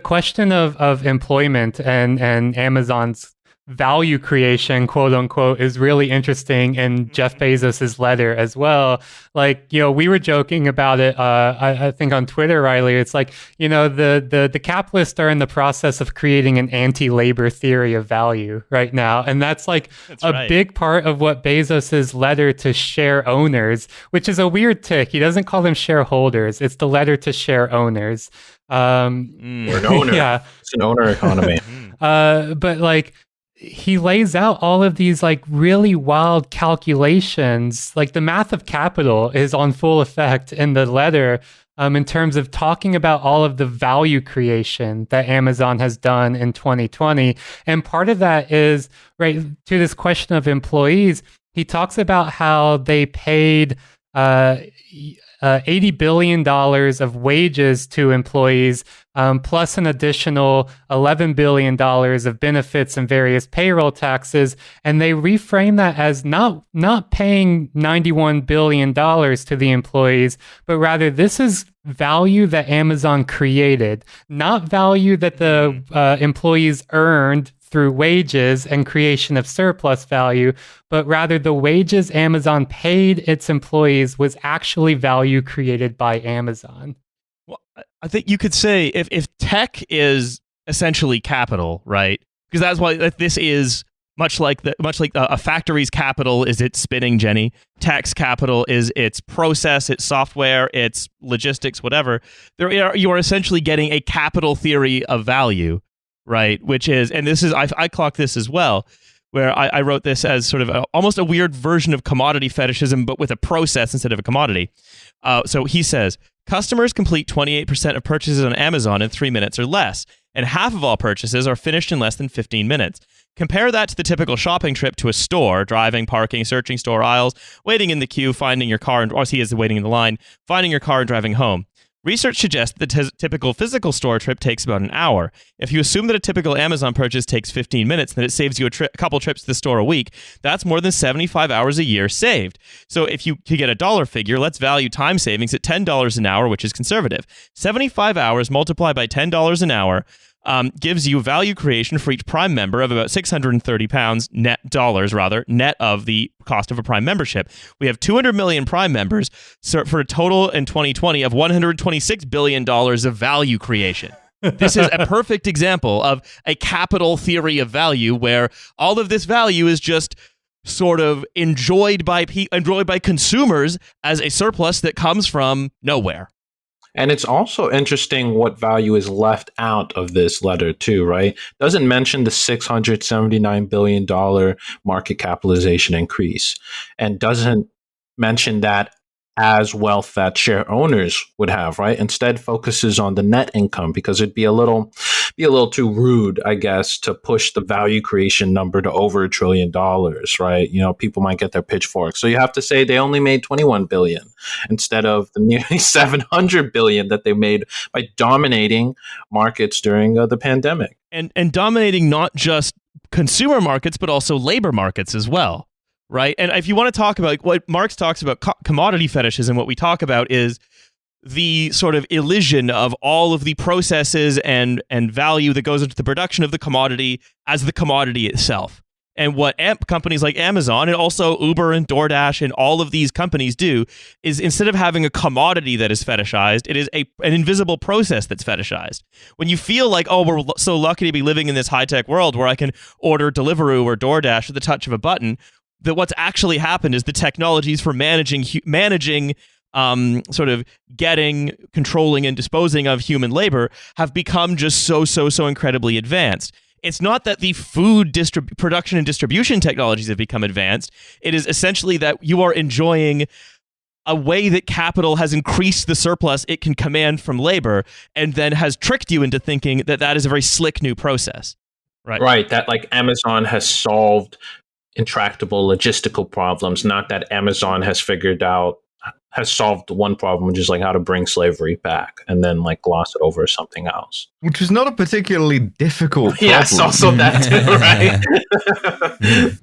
question of employment and Amazon's value creation, quote unquote, is really interesting in Jeff Bezos's letter as well. Like, we were joking about it, I think on Twitter, Riley. It's like, the capitalists are in the process of creating an anti-labor theory of value right now. And that's right. Big part of what Bezos's letter to share owners, which is a weird tick. He doesn't call them shareholders. It's the letter to share owners. We're an owner. Yeah. It's an owner economy. But like, he lays out all of these like really wild calculations. Like the math of capital is on full effect in the letter, in terms of talking about all of the value creation that Amazon has done in 2020. And part of that is, right, to this question of employees, he talks about how they paid $80 billion of wages to employees, plus an additional $11 billion of benefits and various payroll taxes. And they reframe that as not paying $91 billion to the employees, but rather this is value that Amazon created, not value that the employees earned through wages and creation of surplus value, but rather the wages Amazon paid its employees was actually value created by Amazon. Well, I think you could say if tech is essentially capital, right? Because that's why this is much like a factory's capital is its spinning jenny. Tech's capital is its process, its software, its logistics, whatever. You are essentially getting a capital theory of value. Right, which is, and this is, I clock this as well, where I wrote this as sort of almost a weird version of commodity fetishism, but with a process instead of a commodity. So he says, customers complete 28% of purchases on Amazon in 3 minutes or less, and half of all purchases are finished in less than 15 minutes. Compare that to the typical shopping trip to a store, driving, parking, searching store aisles, waiting in the queue, finding your car, or he is waiting in the line, finding your car and driving home. Research suggests that the typical physical store trip takes about an hour. If you assume that a typical Amazon purchase takes 15 minutes, then it saves you a couple trips to the store a week. That's more than 75 hours a year saved. So if you get a dollar figure, let's value time savings at $10 an hour, which is conservative. 75 hours multiplied by $10 an hour gives you value creation for each Prime member of about £630 net of the cost of a Prime membership. We have 200 million Prime members, so for a total in 2020 of $126 billion of value creation. This is a perfect example of a capital theory of value where all of this value is just sort of enjoyed by consumers as a surplus that comes from nowhere. And it's also interesting what value is left out of this letter too, right? Doesn't mention the $679 billion market capitalization increase, and doesn't mention that as wealth that share owners would have, right? Instead focuses on the net income, because it'd be a little too rude, I guess, to push the value creation number to over $1 trillion, right? You know, people might get their pitchforks. So you have to say they only made 21 billion instead of the nearly 700 billion that they made by dominating markets during the pandemic. And dominating not just consumer markets, but also labor markets as well. Right. And if you want to talk about what Marx talks about commodity fetishism, what we talk about is the sort of elision of all of the processes and value that goes into the production of the commodity as the commodity itself. And what companies like Amazon and also Uber and DoorDash and all of these companies do is, instead of having a commodity that is fetishized, it is an invisible process that's fetishized. When you feel like, oh, we're so lucky to be living in this high-tech world where I can order Deliveroo or DoorDash at the touch of a button, that what's actually happened is the technologies for managing sort of getting, controlling, and disposing of human labor have become just so incredibly advanced. It's not that the food production and distribution technologies have become advanced. It is essentially that you are enjoying a way that capital has increased the surplus it can command from labor, and then has tricked you into thinking that that is a very slick new process. Right. That like Amazon has solved intractable logistical problems, not that Amazon has solved one problem, which is like how to bring slavery back, and then like gloss it over something else. Which is not a particularly difficult problem. Yes, also that too, right?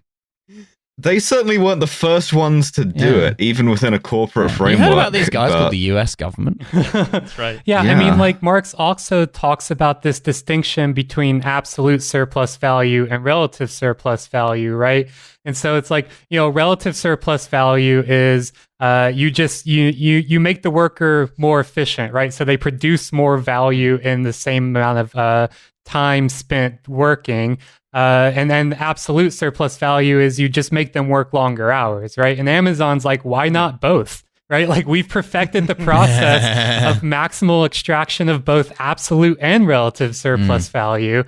They certainly weren't the first ones to do it, even within a corporate framework. You heard about these guys called the US government? That's right. Yeah, I mean, like Marx also talks about this distinction between absolute surplus value and relative surplus value, right? And so it's like, you know, relative surplus value is you make the worker more efficient, right? So they produce more value in the same amount of time spent working. And then absolute surplus value is you just make them work longer hours, right? And Amazon's like, why not both? Right? Like, we've perfected the process of maximal extraction of both absolute and relative surplus value.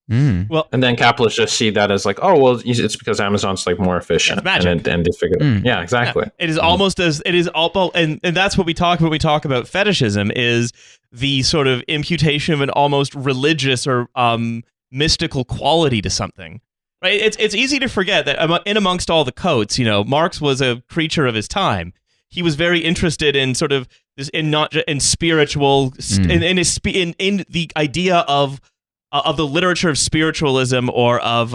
Well, and then capitalists just see that as like, oh, well, it's because Amazon's like more efficient, and they figure it out. Yeah, exactly. Yeah. It is almost as it is all, and that's what we talk when we talk about fetishism, is the sort of imputation of an almost religious or mystical quality to something. Right? It's easy to forget that in amongst all the coats, you know, Marx was a creature of his time. He was very interested in sort of this, in not in spiritual, in the idea of the literature of spiritualism or of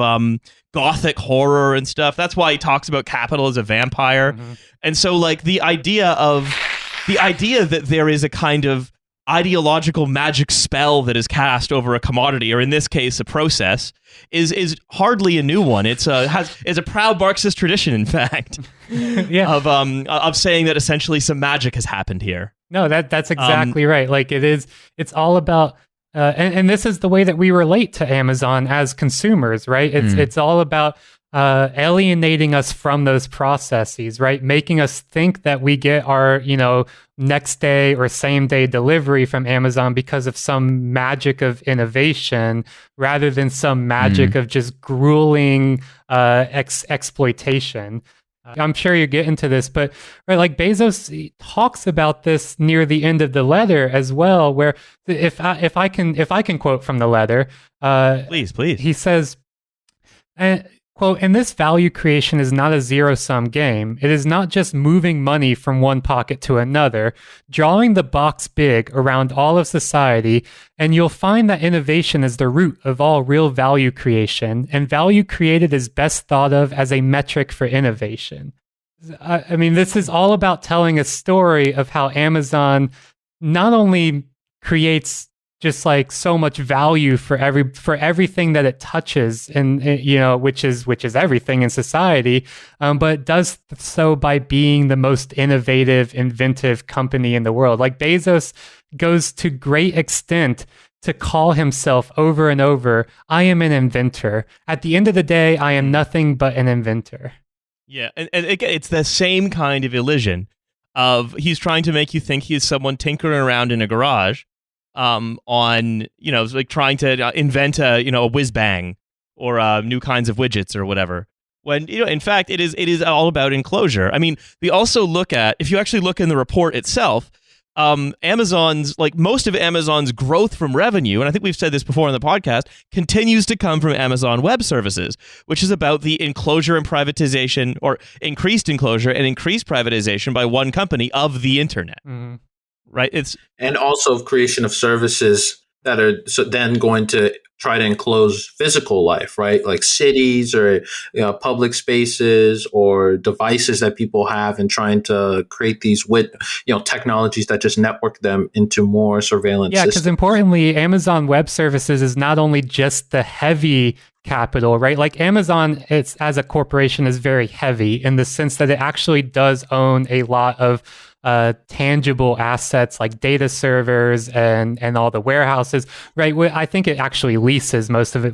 Gothic horror and stuff. That's why he talks about capital as a vampire. Mm-hmm. And so, like, the idea that there is a kind of ideological magic spell that is cast over a commodity, or in this case, a process, is hardly a new one. It's a proud Marxist tradition, in fact, of saying that essentially some magic has happened here. No, that's exactly right. Like, it's all about. And this is the way that we relate to Amazon as consumers, right? It's all about alienating us from those processes, right? Making us think that we get our, next day or same day delivery from Amazon because of some magic of innovation rather than some magic of just grueling exploitation. I'm sure you're getting to this, but right, like Bezos talks about this near the end of the letter as well, where if I can quote from the letter, please, he says, quote, "And this value creation is not a zero-sum game. It is not just moving money from one pocket to another, drawing the box big around all of society, and you'll find that innovation is the root of all real value creation, and value created is best thought of as a metric for innovation." I mean, this is all about telling a story of how Amazon not only creates just like so much value for everything that it touches, and which is everything in society, but does so by being the most innovative, inventive company in the world. Like Bezos goes to great extent to call himself over and over, "I am an inventor. At the end of the day, I am nothing but an inventor." Yeah, and it's the same kind of illusion of he's trying to make you think he's someone tinkering around in a garage. Like trying to invent a whiz bang or new kinds of widgets or whatever. When in fact it is all about enclosure. I mean, we also look at, if you actually look in the report itself, Amazon's, like most of Amazon's growth from revenue, and I think we've said this before on the podcast, continues to come from Amazon Web Services, which is about the enclosure and privatization, or increased enclosure and increased privatization by one company of the internet. Mm-hmm. Right. And also creation of services that are then going to try to enclose physical life, right? Like cities or public spaces or devices that people have, and trying to create these with technologies that just network them into more surveillance systems. Because importantly, Amazon Web Services is not only just the heavy capital, right? Like Amazon, it's as a corporation is very heavy in the sense that it actually does own a lot of tangible assets like data servers and all the warehouses, right? I think it actually leases most of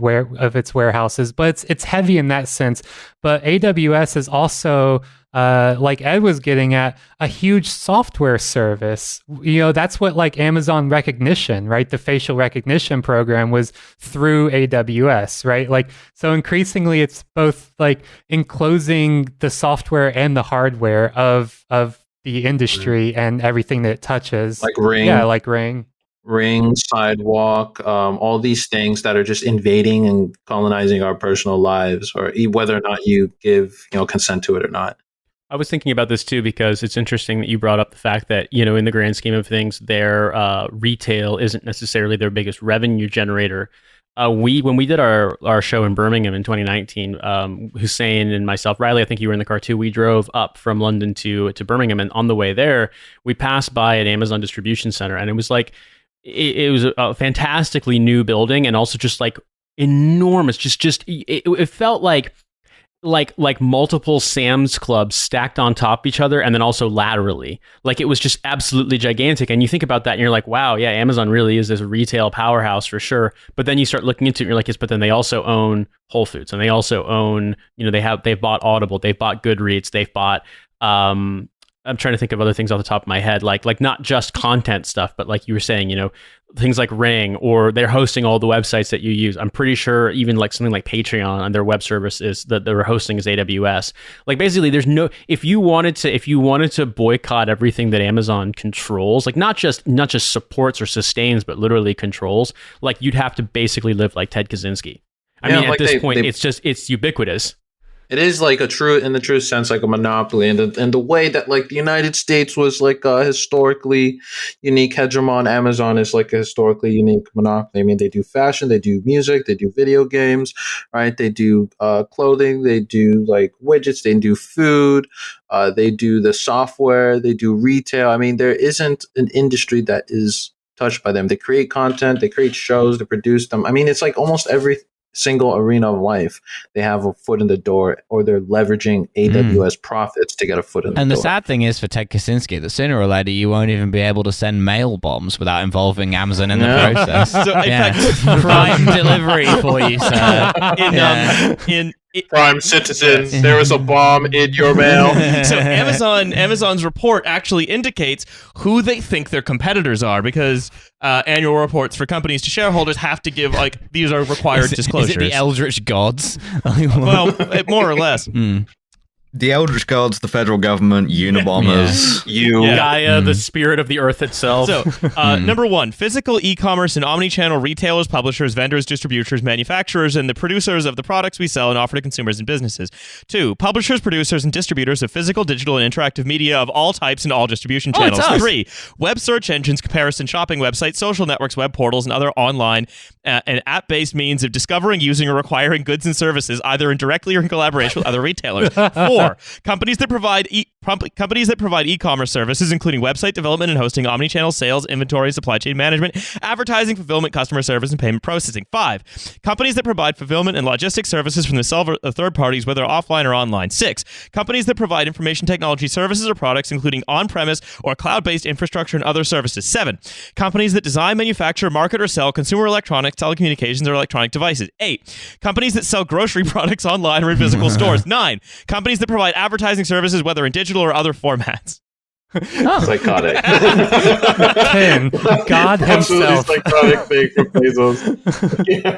its warehouses, but it's heavy in that sense. But AWS is also, like Ed was getting at, a huge software service. That's what like Amazon Recognition, right? The facial recognition program was through AWS, right? Like, so increasingly it's both like enclosing the software and the hardware of the industry and everything that it touches. Like Ring. Yeah, like Ring. Ring, Sidewalk, all these things that are just invading and colonizing our personal lives, or whether or not you give consent to it or not. I was thinking about this too, because it's interesting that you brought up the fact that, in the grand scheme of things, their retail isn't necessarily their biggest revenue generator. When we did our show in Birmingham in 2019, Hussein and myself, Riley, I think you were in the car too, we drove up from London to Birmingham, and on the way there, we passed by an Amazon distribution center, and it was like, it was a fantastically new building, and also just like enormous, it felt like multiple Sam's Clubs stacked on top of each other, and then also laterally. Like, it was just absolutely gigantic. And you think about that and you're like, wow, yeah, Amazon really is this retail powerhouse for sure. But then you start looking into it and you're like, yes, but then they also own Whole Foods, and they also own, they've bought Audible, they've bought Goodreads, they've bought, I'm trying to think of other things off the top of my head, like not just content stuff, but like you were saying, things like Ring, or they're hosting all the websites that you use. I'm pretty sure even like something like Patreon on their web service is that they're hosting is AWS. Like, basically there's no, if you wanted to boycott everything that Amazon controls, like not just supports or sustains, but literally controls, like you'd have to basically live like Ted Kaczynski. I mean, at this point, it's ubiquitous. It is like in the true sense, like a monopoly, and the way that like the United States was like a historically unique hegemon, Amazon is like a historically unique monopoly. I mean, they do fashion, they do music, they do video games, right? They do clothing, they do like widgets, they do food, they do the software, they do retail. I mean, there isn't an industry that is touched by them. They create content, they create shows, they produce them. I mean, it's like almost every single arena of life, they have a foot in the door, or they're leveraging AWS profits to get a foot in the door. And the sad thing is for Ted Kaczynski that sooner or later you won't even be able to send mail bombs without involving Amazon in the process. So in fact, prime delivery for you, sir. Prime citizen, there is a bomb in your mail. So Amazon's report actually indicates who they think their competitors are, because annual reports for companies to shareholders have to give, like, these are required disclosures. Is it the Eldritch Gods? Well, more or less. The Eldritch Gods, the federal government, Unabombers. Gaia, the spirit of the earth itself. So, number one, physical e-commerce and omni-channel retailers, publishers, vendors, distributors, manufacturers, and the producers of the products we sell and offer to consumers and businesses. 2, publishers, producers, and distributors of physical, digital, and interactive media of all types and all distribution channels. 3, web search engines, comparison shopping websites, social networks, web portals, and other online and app-based means of discovering, using, or acquiring goods and services, either indirectly or in collaboration with other retailers. 4, companies that provide e-commerce services, including website development and hosting, omnichannel sales, inventory, supply chain management, advertising, fulfillment, customer service, and payment processing. 5, companies that provide fulfillment and logistics services from the third parties, whether offline or online. 6, companies that provide information technology services or products, including on-premise or cloud-based infrastructure and other services. 7, companies that design, manufacture, market, or sell consumer electronics, telecommunications, or electronic devices. 8, companies that sell grocery products online or in physical stores. 9, companies that provide advertising services, whether in digital or other formats. Psychotic. 10, God himself. Psychotic thing from Bezos. Yeah.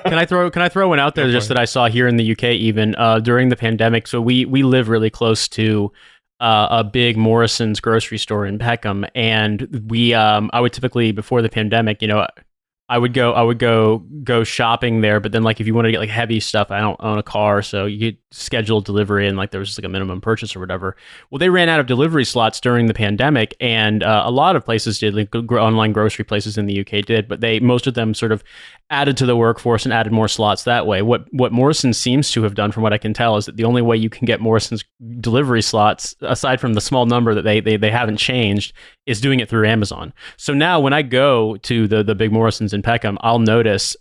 Can I throw one out there just that I saw here in the UK even during the pandemic? So we live really close to a big Morrison's grocery store in Peckham, and we I would typically, before the pandemic, I would go shopping there, but then, like, if you want to get like heavy stuff, I don't own a car, so you could schedule delivery, and like there was just like a minimum purchase or whatever. Well, they ran out of delivery slots during the pandemic, and a lot of places did, like online grocery places in the UK did, but most of them sort of added to the workforce and added more slots that way. What Morrison seems to have done, from what I can tell, is that the only way you can get Morrison's delivery slots, aside from the small number that they haven't changed, is doing it through Amazon. So now when I go to the big Morrison's in Peckham, I'll notice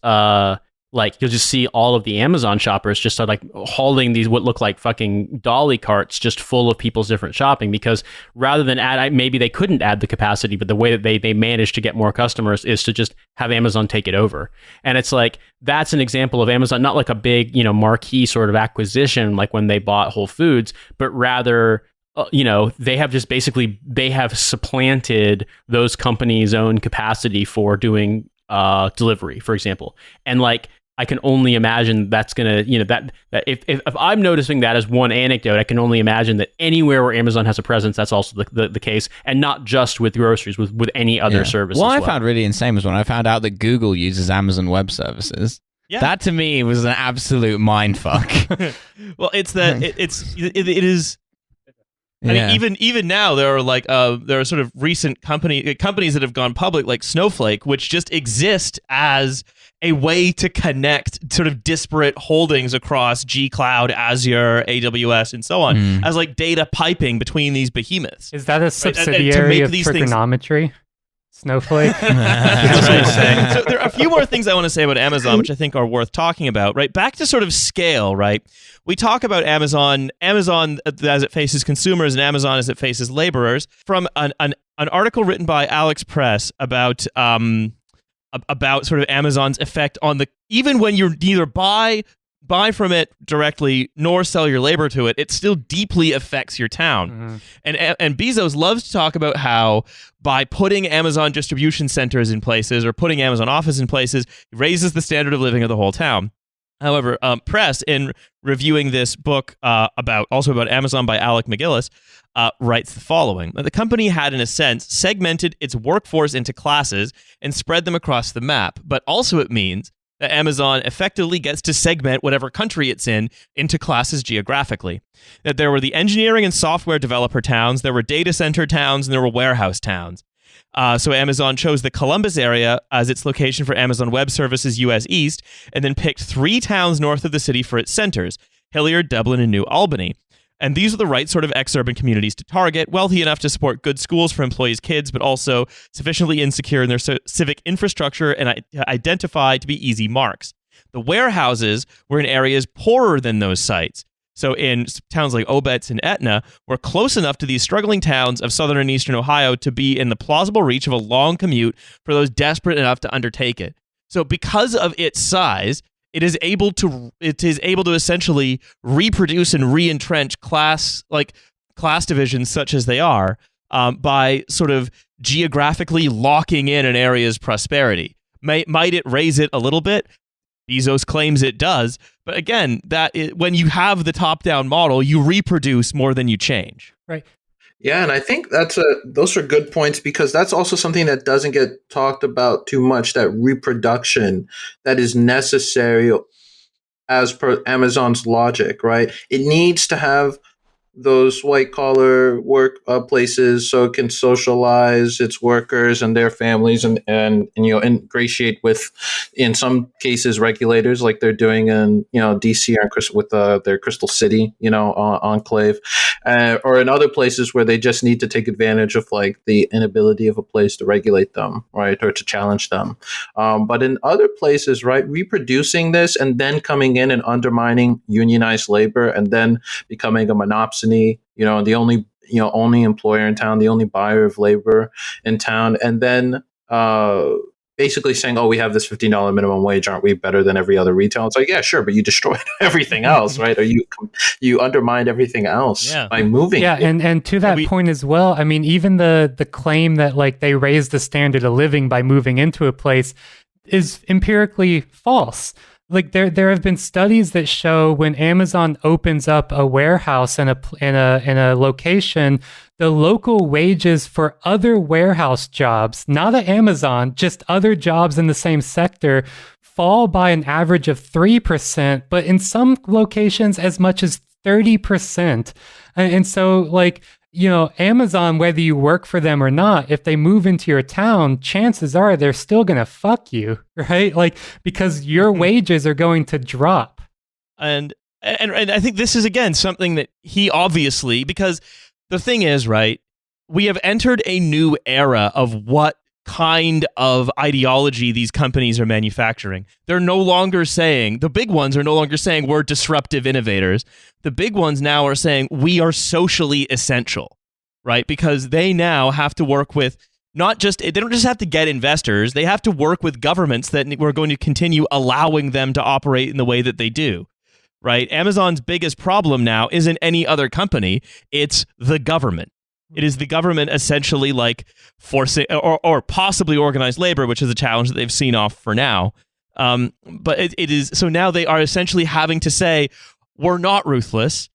like you'll just see all of the Amazon shoppers just start like hauling these what look like fucking dolly carts just full of people's different shopping, because rather than maybe they couldn't add the capacity, but the way that they managed to get more customers is to just have Amazon take it over. And it's like, that's an example of Amazon, not like a big, marquee sort of acquisition like when they bought Whole Foods, but rather they have just basically, they have supplanted those companies' own capacity for doing delivery, for example. And like, I can only imagine that's gonna, that if I'm noticing that as one anecdote, I can only imagine that anywhere where Amazon has a presence, that's also the case, and not just with groceries, with any other service. What I found really insane was when I found out that Google uses Amazon Web Services. Yeah. That to me was an absolute mindfuck. Well, it's that it is. I mean, even now there are sort of recent companies that have gone public, like Snowflake, which just exist as a way to connect sort of disparate holdings across G Cloud, Azure, AWS, and so on, as like data piping between these behemoths. Is that a subsidiary of trigonometry? Snowflake. That's what I'm saying. So there are a few more things I want to say about Amazon, which I think are worth talking about. Right, back to sort of scale. Right, we talk about Amazon as it faces consumers, and Amazon as it faces laborers. From an article written by Alex Press about sort of Amazon's effect on even when you neither buy from it directly nor sell your labor to it, it still deeply affects your town. And Bezos loves to talk about how by putting Amazon distribution centers in places or putting Amazon office in places, it raises the standard of living of the whole town. However, Press, in reviewing this book about Amazon by Alec McGillis, writes the following. The company had, in a sense, segmented its workforce into classes and spread them across the map, but also it means that Amazon effectively gets to segment whatever country it's in into classes geographically. That there were the engineering and software developer towns, there were data center towns, and there were warehouse towns. So Amazon chose the Columbus area as its location for Amazon Web Services US East, and then picked 3 towns north of the city for its centers, Hilliard, Dublin, and New Albany. And these are the right sort of ex-urban communities to target, wealthy enough to support good schools for employees' kids, but also sufficiently insecure in their civic infrastructure and identified to be easy marks. The warehouses were in areas poorer than those sites. So in towns like Obetz and Etna, were close enough to these struggling towns of southern and eastern Ohio to be in the plausible reach of a long commute for those desperate enough to undertake it. So because of its size, it is able to essentially reproduce and re-entrench class divisions such as they are by sort of geographically locking in an area's prosperity. Might it raise it a little bit? Bezos claims it does, but again, when you have the top-down model, you reproduce more than you change. Right. Yeah, and I think those are good points, because that's also something that doesn't get talked about too much, that reproduction that is necessary as per Amazon's logic, right? It needs to have those white-collar work places so it can socialize its workers and their families and ingratiate with, in some cases, regulators like they're doing in DC with their Crystal City enclave, or in other places where they just need to take advantage of like the inability of a place to regulate them, right, or to challenge them. But in other places, right, reproducing this and then coming in and undermining unionized labor and then becoming a monopsony, the only employer in town, the only buyer of labor in town, and then basically saying, "Oh, we have this $15 minimum wage. Aren't we better than every other retail?" It's like, yeah, sure, but you destroyed everything else, right? Or you undermined everything else by moving. Yeah, and to that point as well, I mean, even the claim that like they raised the standard of living by moving into a place is empirically false. Like there have been studies that show when Amazon opens up a warehouse in a location, the local wages for other warehouse jobs, not at Amazon, just other jobs in the same sector, fall by an average of 3%, but in some locations as much as 30%. And so like, Amazon, whether you work for them or not, if they move into your town, chances are they're still going to fuck you, right? Like, because your wages are going to drop. And I think this is, again, something that he obviously, because the thing is, right, we have entered a new era of what kind of ideology these companies are manufacturing. They're no longer saying, the big ones are no longer saying we're disruptive innovators. The big ones now are saying we are socially essential, right? Because they now have to work with they don't just have to get investors, they have to work with governments that we're going to continue allowing them to operate in the way that they do, right? Amazon's biggest problem now isn't any other company, it's the government. It is the government essentially like forcing or possibly organized labor, which is a challenge that they've seen off for now. But it is, so now they are essentially having to say, we're not ruthless.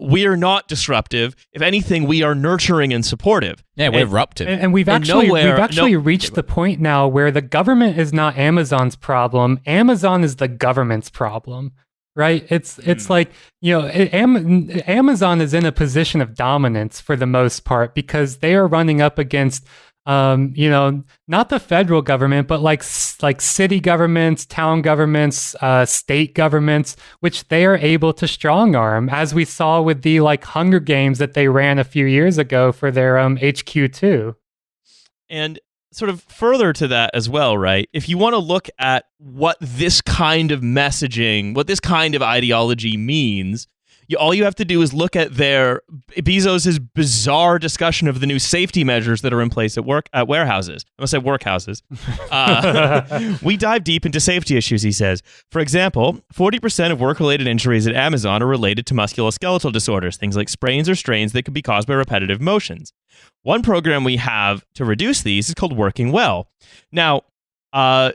We are not disruptive. If anything, we are nurturing and supportive. Yeah, we're eruptive. And we've actually reached the point now where the government is not Amazon's problem. Amazon is the government's problem. Right? It's like, Amazon is in a position of dominance for the most part because they are running up against, not the federal government, but like city governments, town governments, state governments, which they are able to strong arm, as we saw with the like Hunger Games that they ran a few years ago for their HQ2. And sort of further to that as well, right? If you want to look at what this kind of messaging, what this kind of ideology means, all you have to do is look at Bezos's bizarre discussion of the new safety measures that are in place at warehouses. I must say workhouses. We dive deep into safety issues, he says. For example, 40% of work-related injuries at Amazon are related to musculoskeletal disorders, things like sprains or strains that could be caused by repetitive motions. One program we have to reduce these is called Working Well. Now, Jathan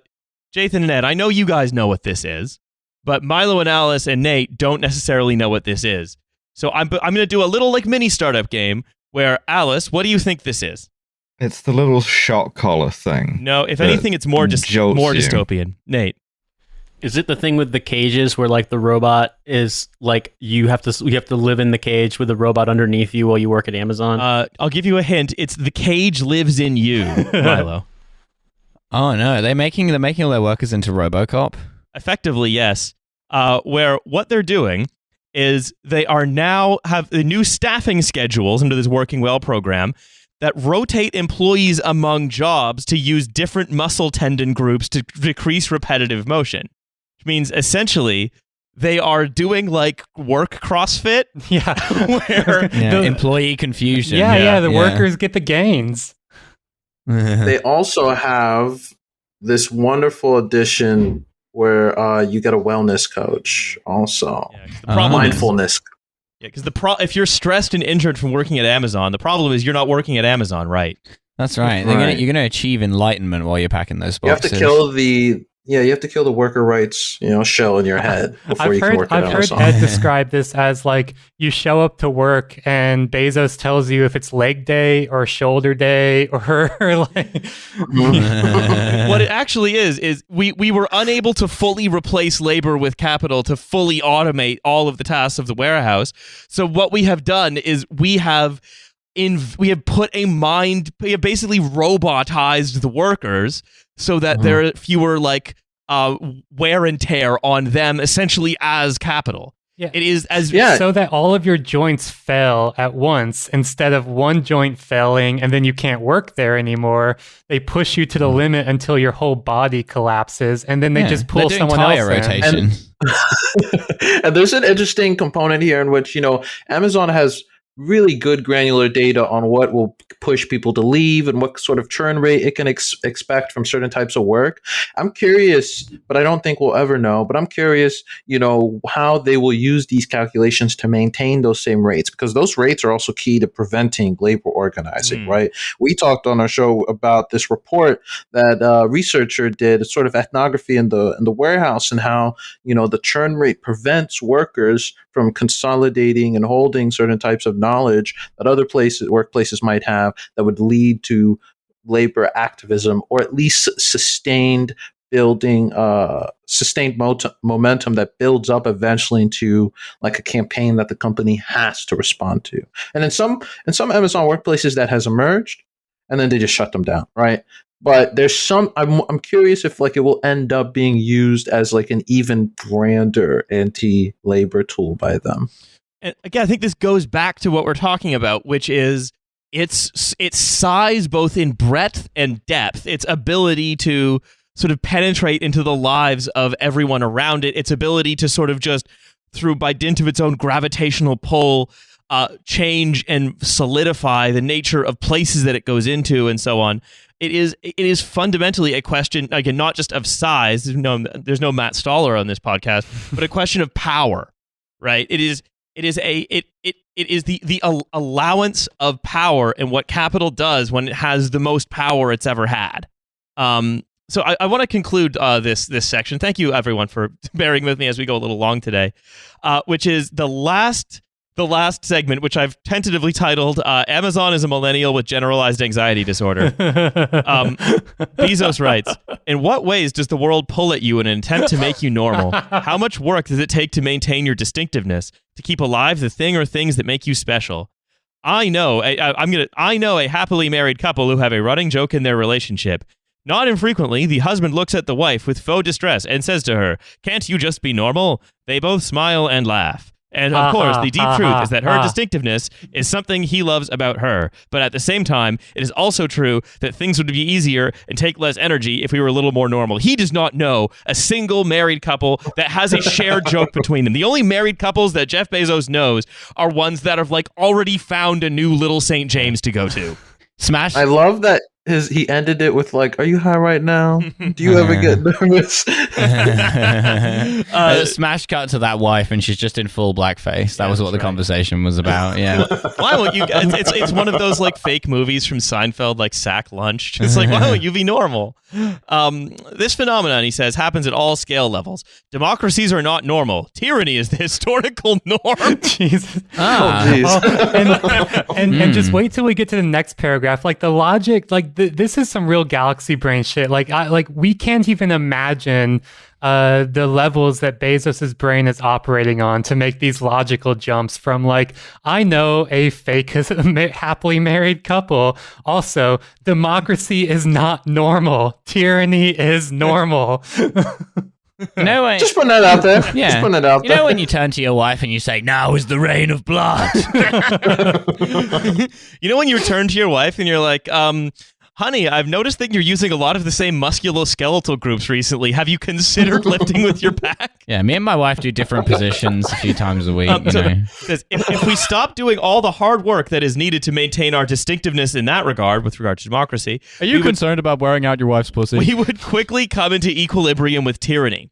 and Ed, I know you guys know what this is, but Milo and Alice and Nate don't necessarily know what this is. So I'm going to do a little like mini startup game where, Alice, what do you think this is? It's the little shock collar thing. No, if anything, it's more dystopian. Nate. Is it the thing with the cages where like the robot is like you have to live in the cage with the robot underneath you while you work at Amazon? I'll give you a hint. It's the cage lives in you, Milo. Oh no, they're making all their workers into RoboCop. Effectively, yes. Where what they're doing is they are now have the new staffing schedules under this Working Well program that rotate employees among jobs to use different muscle tendon groups to decrease repetitive motion. Which means essentially they are doing like work CrossFit. Yeah. Where employee confusion. The workers get the gains. They also have this wonderful addition where you get a wellness coach also. Yeah, 'cause the problem mindfulness. Yeah, because if you're stressed and injured from working at Amazon, the problem is you're not working at Amazon, right? That's right. You're going to achieve enlightenment while you're packing those boxes. You have to kill the worker rights, shell in your head before you can work at Amazon. I've heard Ed describe this as like you show up to work and Bezos tells you if it's leg day or shoulder day or like. What it actually is we were unable to fully replace labor with capital to fully automate all of the tasks of the warehouse. So what we have done is we have basically robotized the workers so that there are fewer wear and tear on them, essentially as capital. Yeah. It is so that all of your joints fail at once instead of one joint failing and then you can't work there anymore. They push you to the limit until your whole body collapses and then they just pull someone else rotation. And there's an interesting component here in which, Amazon has really good granular data on what will push people to leave and what sort of churn rate it can expect from certain types of work. I'm curious, but I don't think we'll ever know, but I'm curious, how they will use these calculations to maintain those same rates, because those rates are also key to preventing labor organizing, right? We talked on our show about this report that a researcher did, a sort of ethnography in the warehouse, and how, the churn rate prevents workers from consolidating and holding certain types of knowledge that other workplaces might have that would lead to labor activism, or at least sustained momentum that builds up eventually into like a campaign that the company has to respond to. And in some Amazon workplaces that has emerged, and then they just shut them down, right? But there's some. I'm curious if it will end up being used as like an even grander anti-labor tool by them. And again, I think this goes back to what we're talking about, which is its size, both in breadth and depth, its ability to sort of penetrate into the lives of everyone around it, its ability to sort of just by dint of its own gravitational pull, change and solidify the nature of places that it goes into, and so on. It is fundamentally a question, again, not just of size. There's no Matt Stoller on this podcast, but a question of power, right? It is the allowance of power and what capital does when it has the most power it's ever had. So I want to conclude this section. Thank you, everyone, for bearing with me as we go a little long today, which is the last segment, which I've tentatively titled Amazon is a Millennial with Generalized Anxiety Disorder. Bezos writes, in what ways does the world pull at you in an attempt to make you normal? How much work does it take to maintain your distinctiveness, to keep alive the thing or things that make you special? I know a happily married couple who have a running joke in their relationship. Not infrequently, the husband looks at the wife with faux distress and says to her, "Can't you just be normal?" They both smile and laugh. And of course, the deep truth is that her distinctiveness is something he loves about her. But at the same time, it is also true that things would be easier and take less energy if we were a little more normal. He does not know a single married couple that has a shared joke between them. The only married couples that Jeff Bezos knows are ones that have already found a new Little St. James to go to. Smash. I love that he ended it with "Are you high right now? Do you ever get nervous?" Smash cut to that wife, and she's just in full blackface. That was what the conversation was about. Yeah. Why won't you? It's one of those fake movies from Seinfeld, Sack Lunch. It's why won't you be normal? This phenomenon, he says, happens at all scale levels. Democracies are not normal. Tyranny is the historical norm. Jesus. Jeez. And just wait till we get to the next paragraph. The logic, this is some real galaxy brain shit. We can't even imagine the levels that Bezos's brain is operating on to make these logical jumps from I know a fake happily married couple. Also, democracy is not normal. Tyranny is normal. Just putting that out there. Yeah. Just putting it out there. You know when you turn to your wife and you say, "Now is the reign of blood." You know when you turn to your wife and you're like, "Honey, I've noticed that you're using a lot of the same musculoskeletal groups recently. Have you considered lifting with your back?" Yeah, me and my wife do different positions a few times a week. Because if we stop doing all the hard work that is needed to maintain our distinctiveness in that regard, with regard to democracy, are you concerned about wearing out your wife's pussy? We would quickly come into equilibrium with tyranny.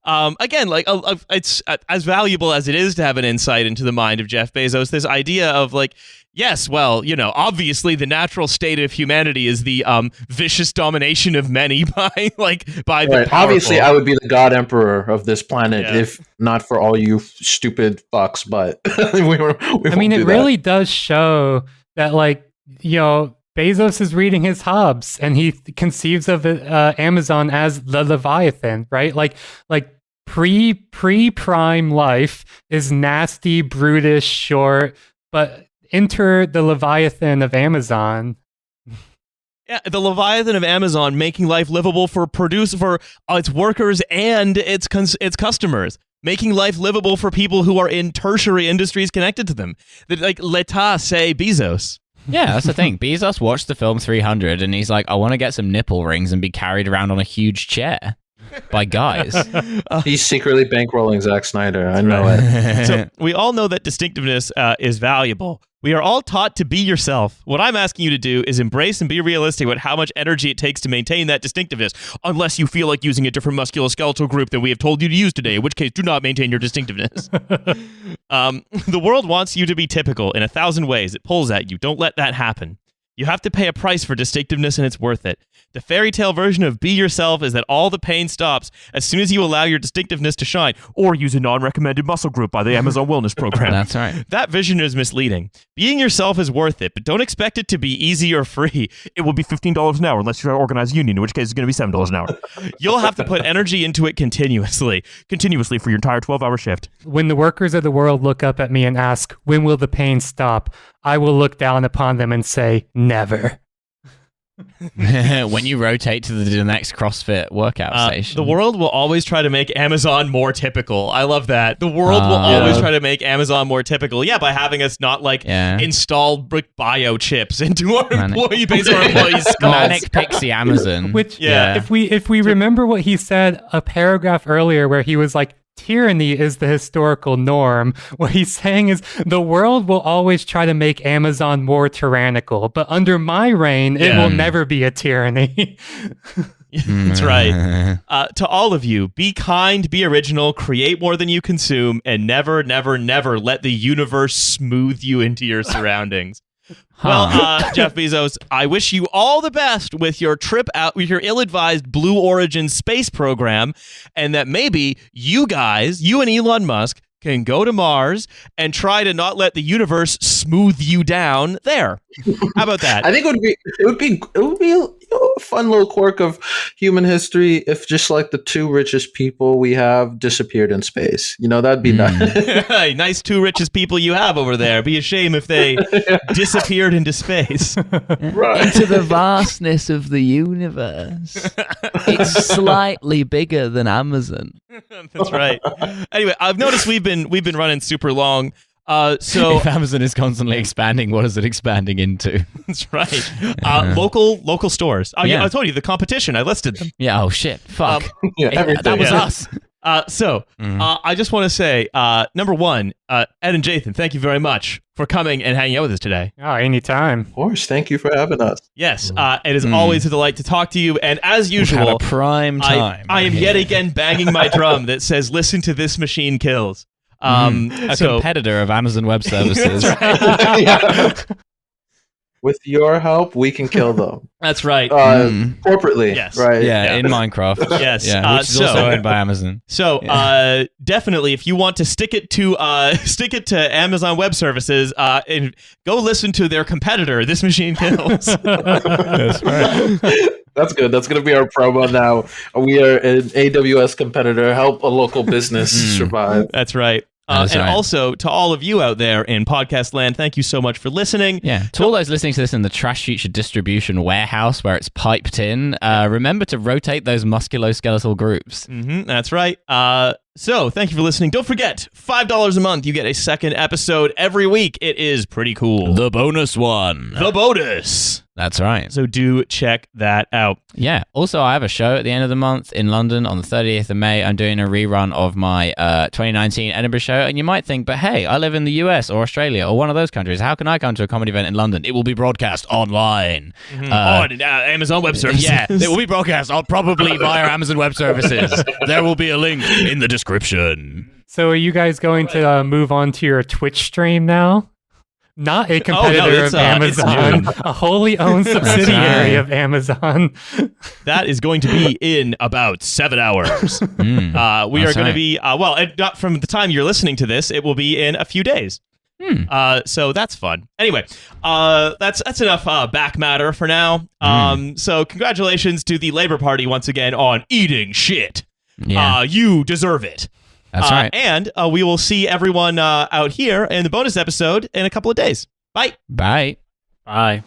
Again, like it's as valuable as it is to have an insight into the mind of Jeff Bezos. This idea of like, yes, well, obviously the natural state of humanity is the vicious domination of many by the powerful. Obviously, I would be the god emperor of this planet if not for all you stupid fucks. But it really does show that, like, Bezos is reading his Hobbes, and he conceives of Amazon as the Leviathan, right? Like pre-prime life is nasty, brutish, short, but enter the Leviathan of Amazon. Yeah, the Leviathan of Amazon, making life livable for its workers and its customers, making life livable for people who are in tertiary industries connected to them. Like l'État, say Bezos. Yeah, that's the thing. Bezos watched the film 300 and he's like, I want to get some nipple rings and be carried around on a huge chair by guys. He's secretly bankrolling Zack Snyder. I know it. So we all know that distinctiveness is valuable. We are all taught to be yourself. What I'm asking you to do is embrace and be realistic about how much energy it takes to maintain that distinctiveness, unless you feel like using a different musculoskeletal group than we have told you to use today, in which case do not maintain your distinctiveness. The world wants you to be typical in 1,000 ways. It pulls at you. Don't let that happen. You have to pay a price for distinctiveness, and it's worth it. The fairy tale version of be yourself is that all the pain stops as soon as you allow your distinctiveness to shine, or use a non-recommended muscle group by the Amazon Wellness Program. That's right. That vision is misleading. Being yourself is worth it, but don't expect it to be easy or free. It will be $15 an hour unless you're an organized union, in which case it's going to be $7 an hour. You'll have to put energy into it continuously for your entire 12-hour shift. When the workers of the world look up at me and ask, when will the pain stop? I will look down upon them and say, never. When you rotate to the next CrossFit workout station. The world will always try to make Amazon more typical. I love that. The world will always try to make Amazon more typical. Yeah, by having us not install biochips into our employee base, our employees' skulls. Manic Pixie Amazon. Which, if we remember what he said a paragraph earlier where he was like, tyranny is the historical norm. What he's saying is the world will always try to make Amazon more tyrannical, but under my reign, it will never be a tyranny. That's right. To all of you, be kind, be original, create more than you consume, and never, never, never let the universe smooth you into your surroundings. Well, Jeff Bezos, I wish you all the best with your trip out, with your ill-advised Blue Origin space program, and that maybe you and Elon Musk, can go to Mars and try to not let the universe smooth you down there. How about that? I think it would be a fun little quirk of human history if just like the two richest people we have disappeared in space. That'd be nice. Nice two richest people you have over there. Be a shame if they disappeared into space. Right. Into the vastness of the universe. It's slightly bigger than Amazon. That's right. Anyway, I've noticed we've been running super long. So if Amazon is constantly expanding, what is it expanding into? That's right. Local stores. Oh yeah, I told you the competition. I listed them. Yeah. Oh shit. Fuck. That was us. I just want to say, number one, Ed and Jathan, thank you very much for coming and hanging out with us today. Oh, anytime. Of course. Thank you for having us. Yes. It is always a delight to talk to you. And as usual, we've had a prime time. I am yet again banging my drum that says, listen to This Machine Kills. A competitor of Amazon Web Services. With your help, we can kill them. That's right. Corporately. Yes. Right. Yeah, in Minecraft. Yes. Yeah, which is also owned by Amazon. So definitely, if you want to stick it to Amazon Web Services, and go listen to their competitor, This Machine Kills. That's right. That's good. That's going to be our promo now. We are an AWS competitor. Help a local business survive. That's right. Also, to all of you out there in podcast land, thank you so much for listening. Yeah, to all those listening to this in the Trashfuture distribution warehouse where it's piped in, remember to rotate those musculoskeletal groups. That's right. So thank you for listening. Don't forget, $5 a month, you get a second episode every week. It is pretty cool. The bonus one. The bonus. That's right. So do check that out. Yeah. Also, I have a show at the end of the month in London on the 30th of May. I'm doing a rerun of my 2019 Edinburgh show. And you might think, but hey, I live in the US or Australia or one of those countries. How can I come to a comedy event in London? It will be broadcast online. On Amazon Web Services. Yeah, it will be broadcast probably via Amazon Web Services. There will be a link in the description. So are you guys going to move on to your Twitch stream now? Not a competitor of Amazon, a wholly owned subsidiary of Amazon. That is going to be in about 7 hours. We are going to be, from the time you're listening to this, it will be in a few days. So that's fun. Anyway, that's enough back matter for now. So congratulations to the Labour Party once again on eating shit. Yeah. You deserve it. That's right. And we will see everyone out here in the bonus episode in a couple of days. Bye. Bye. Bye.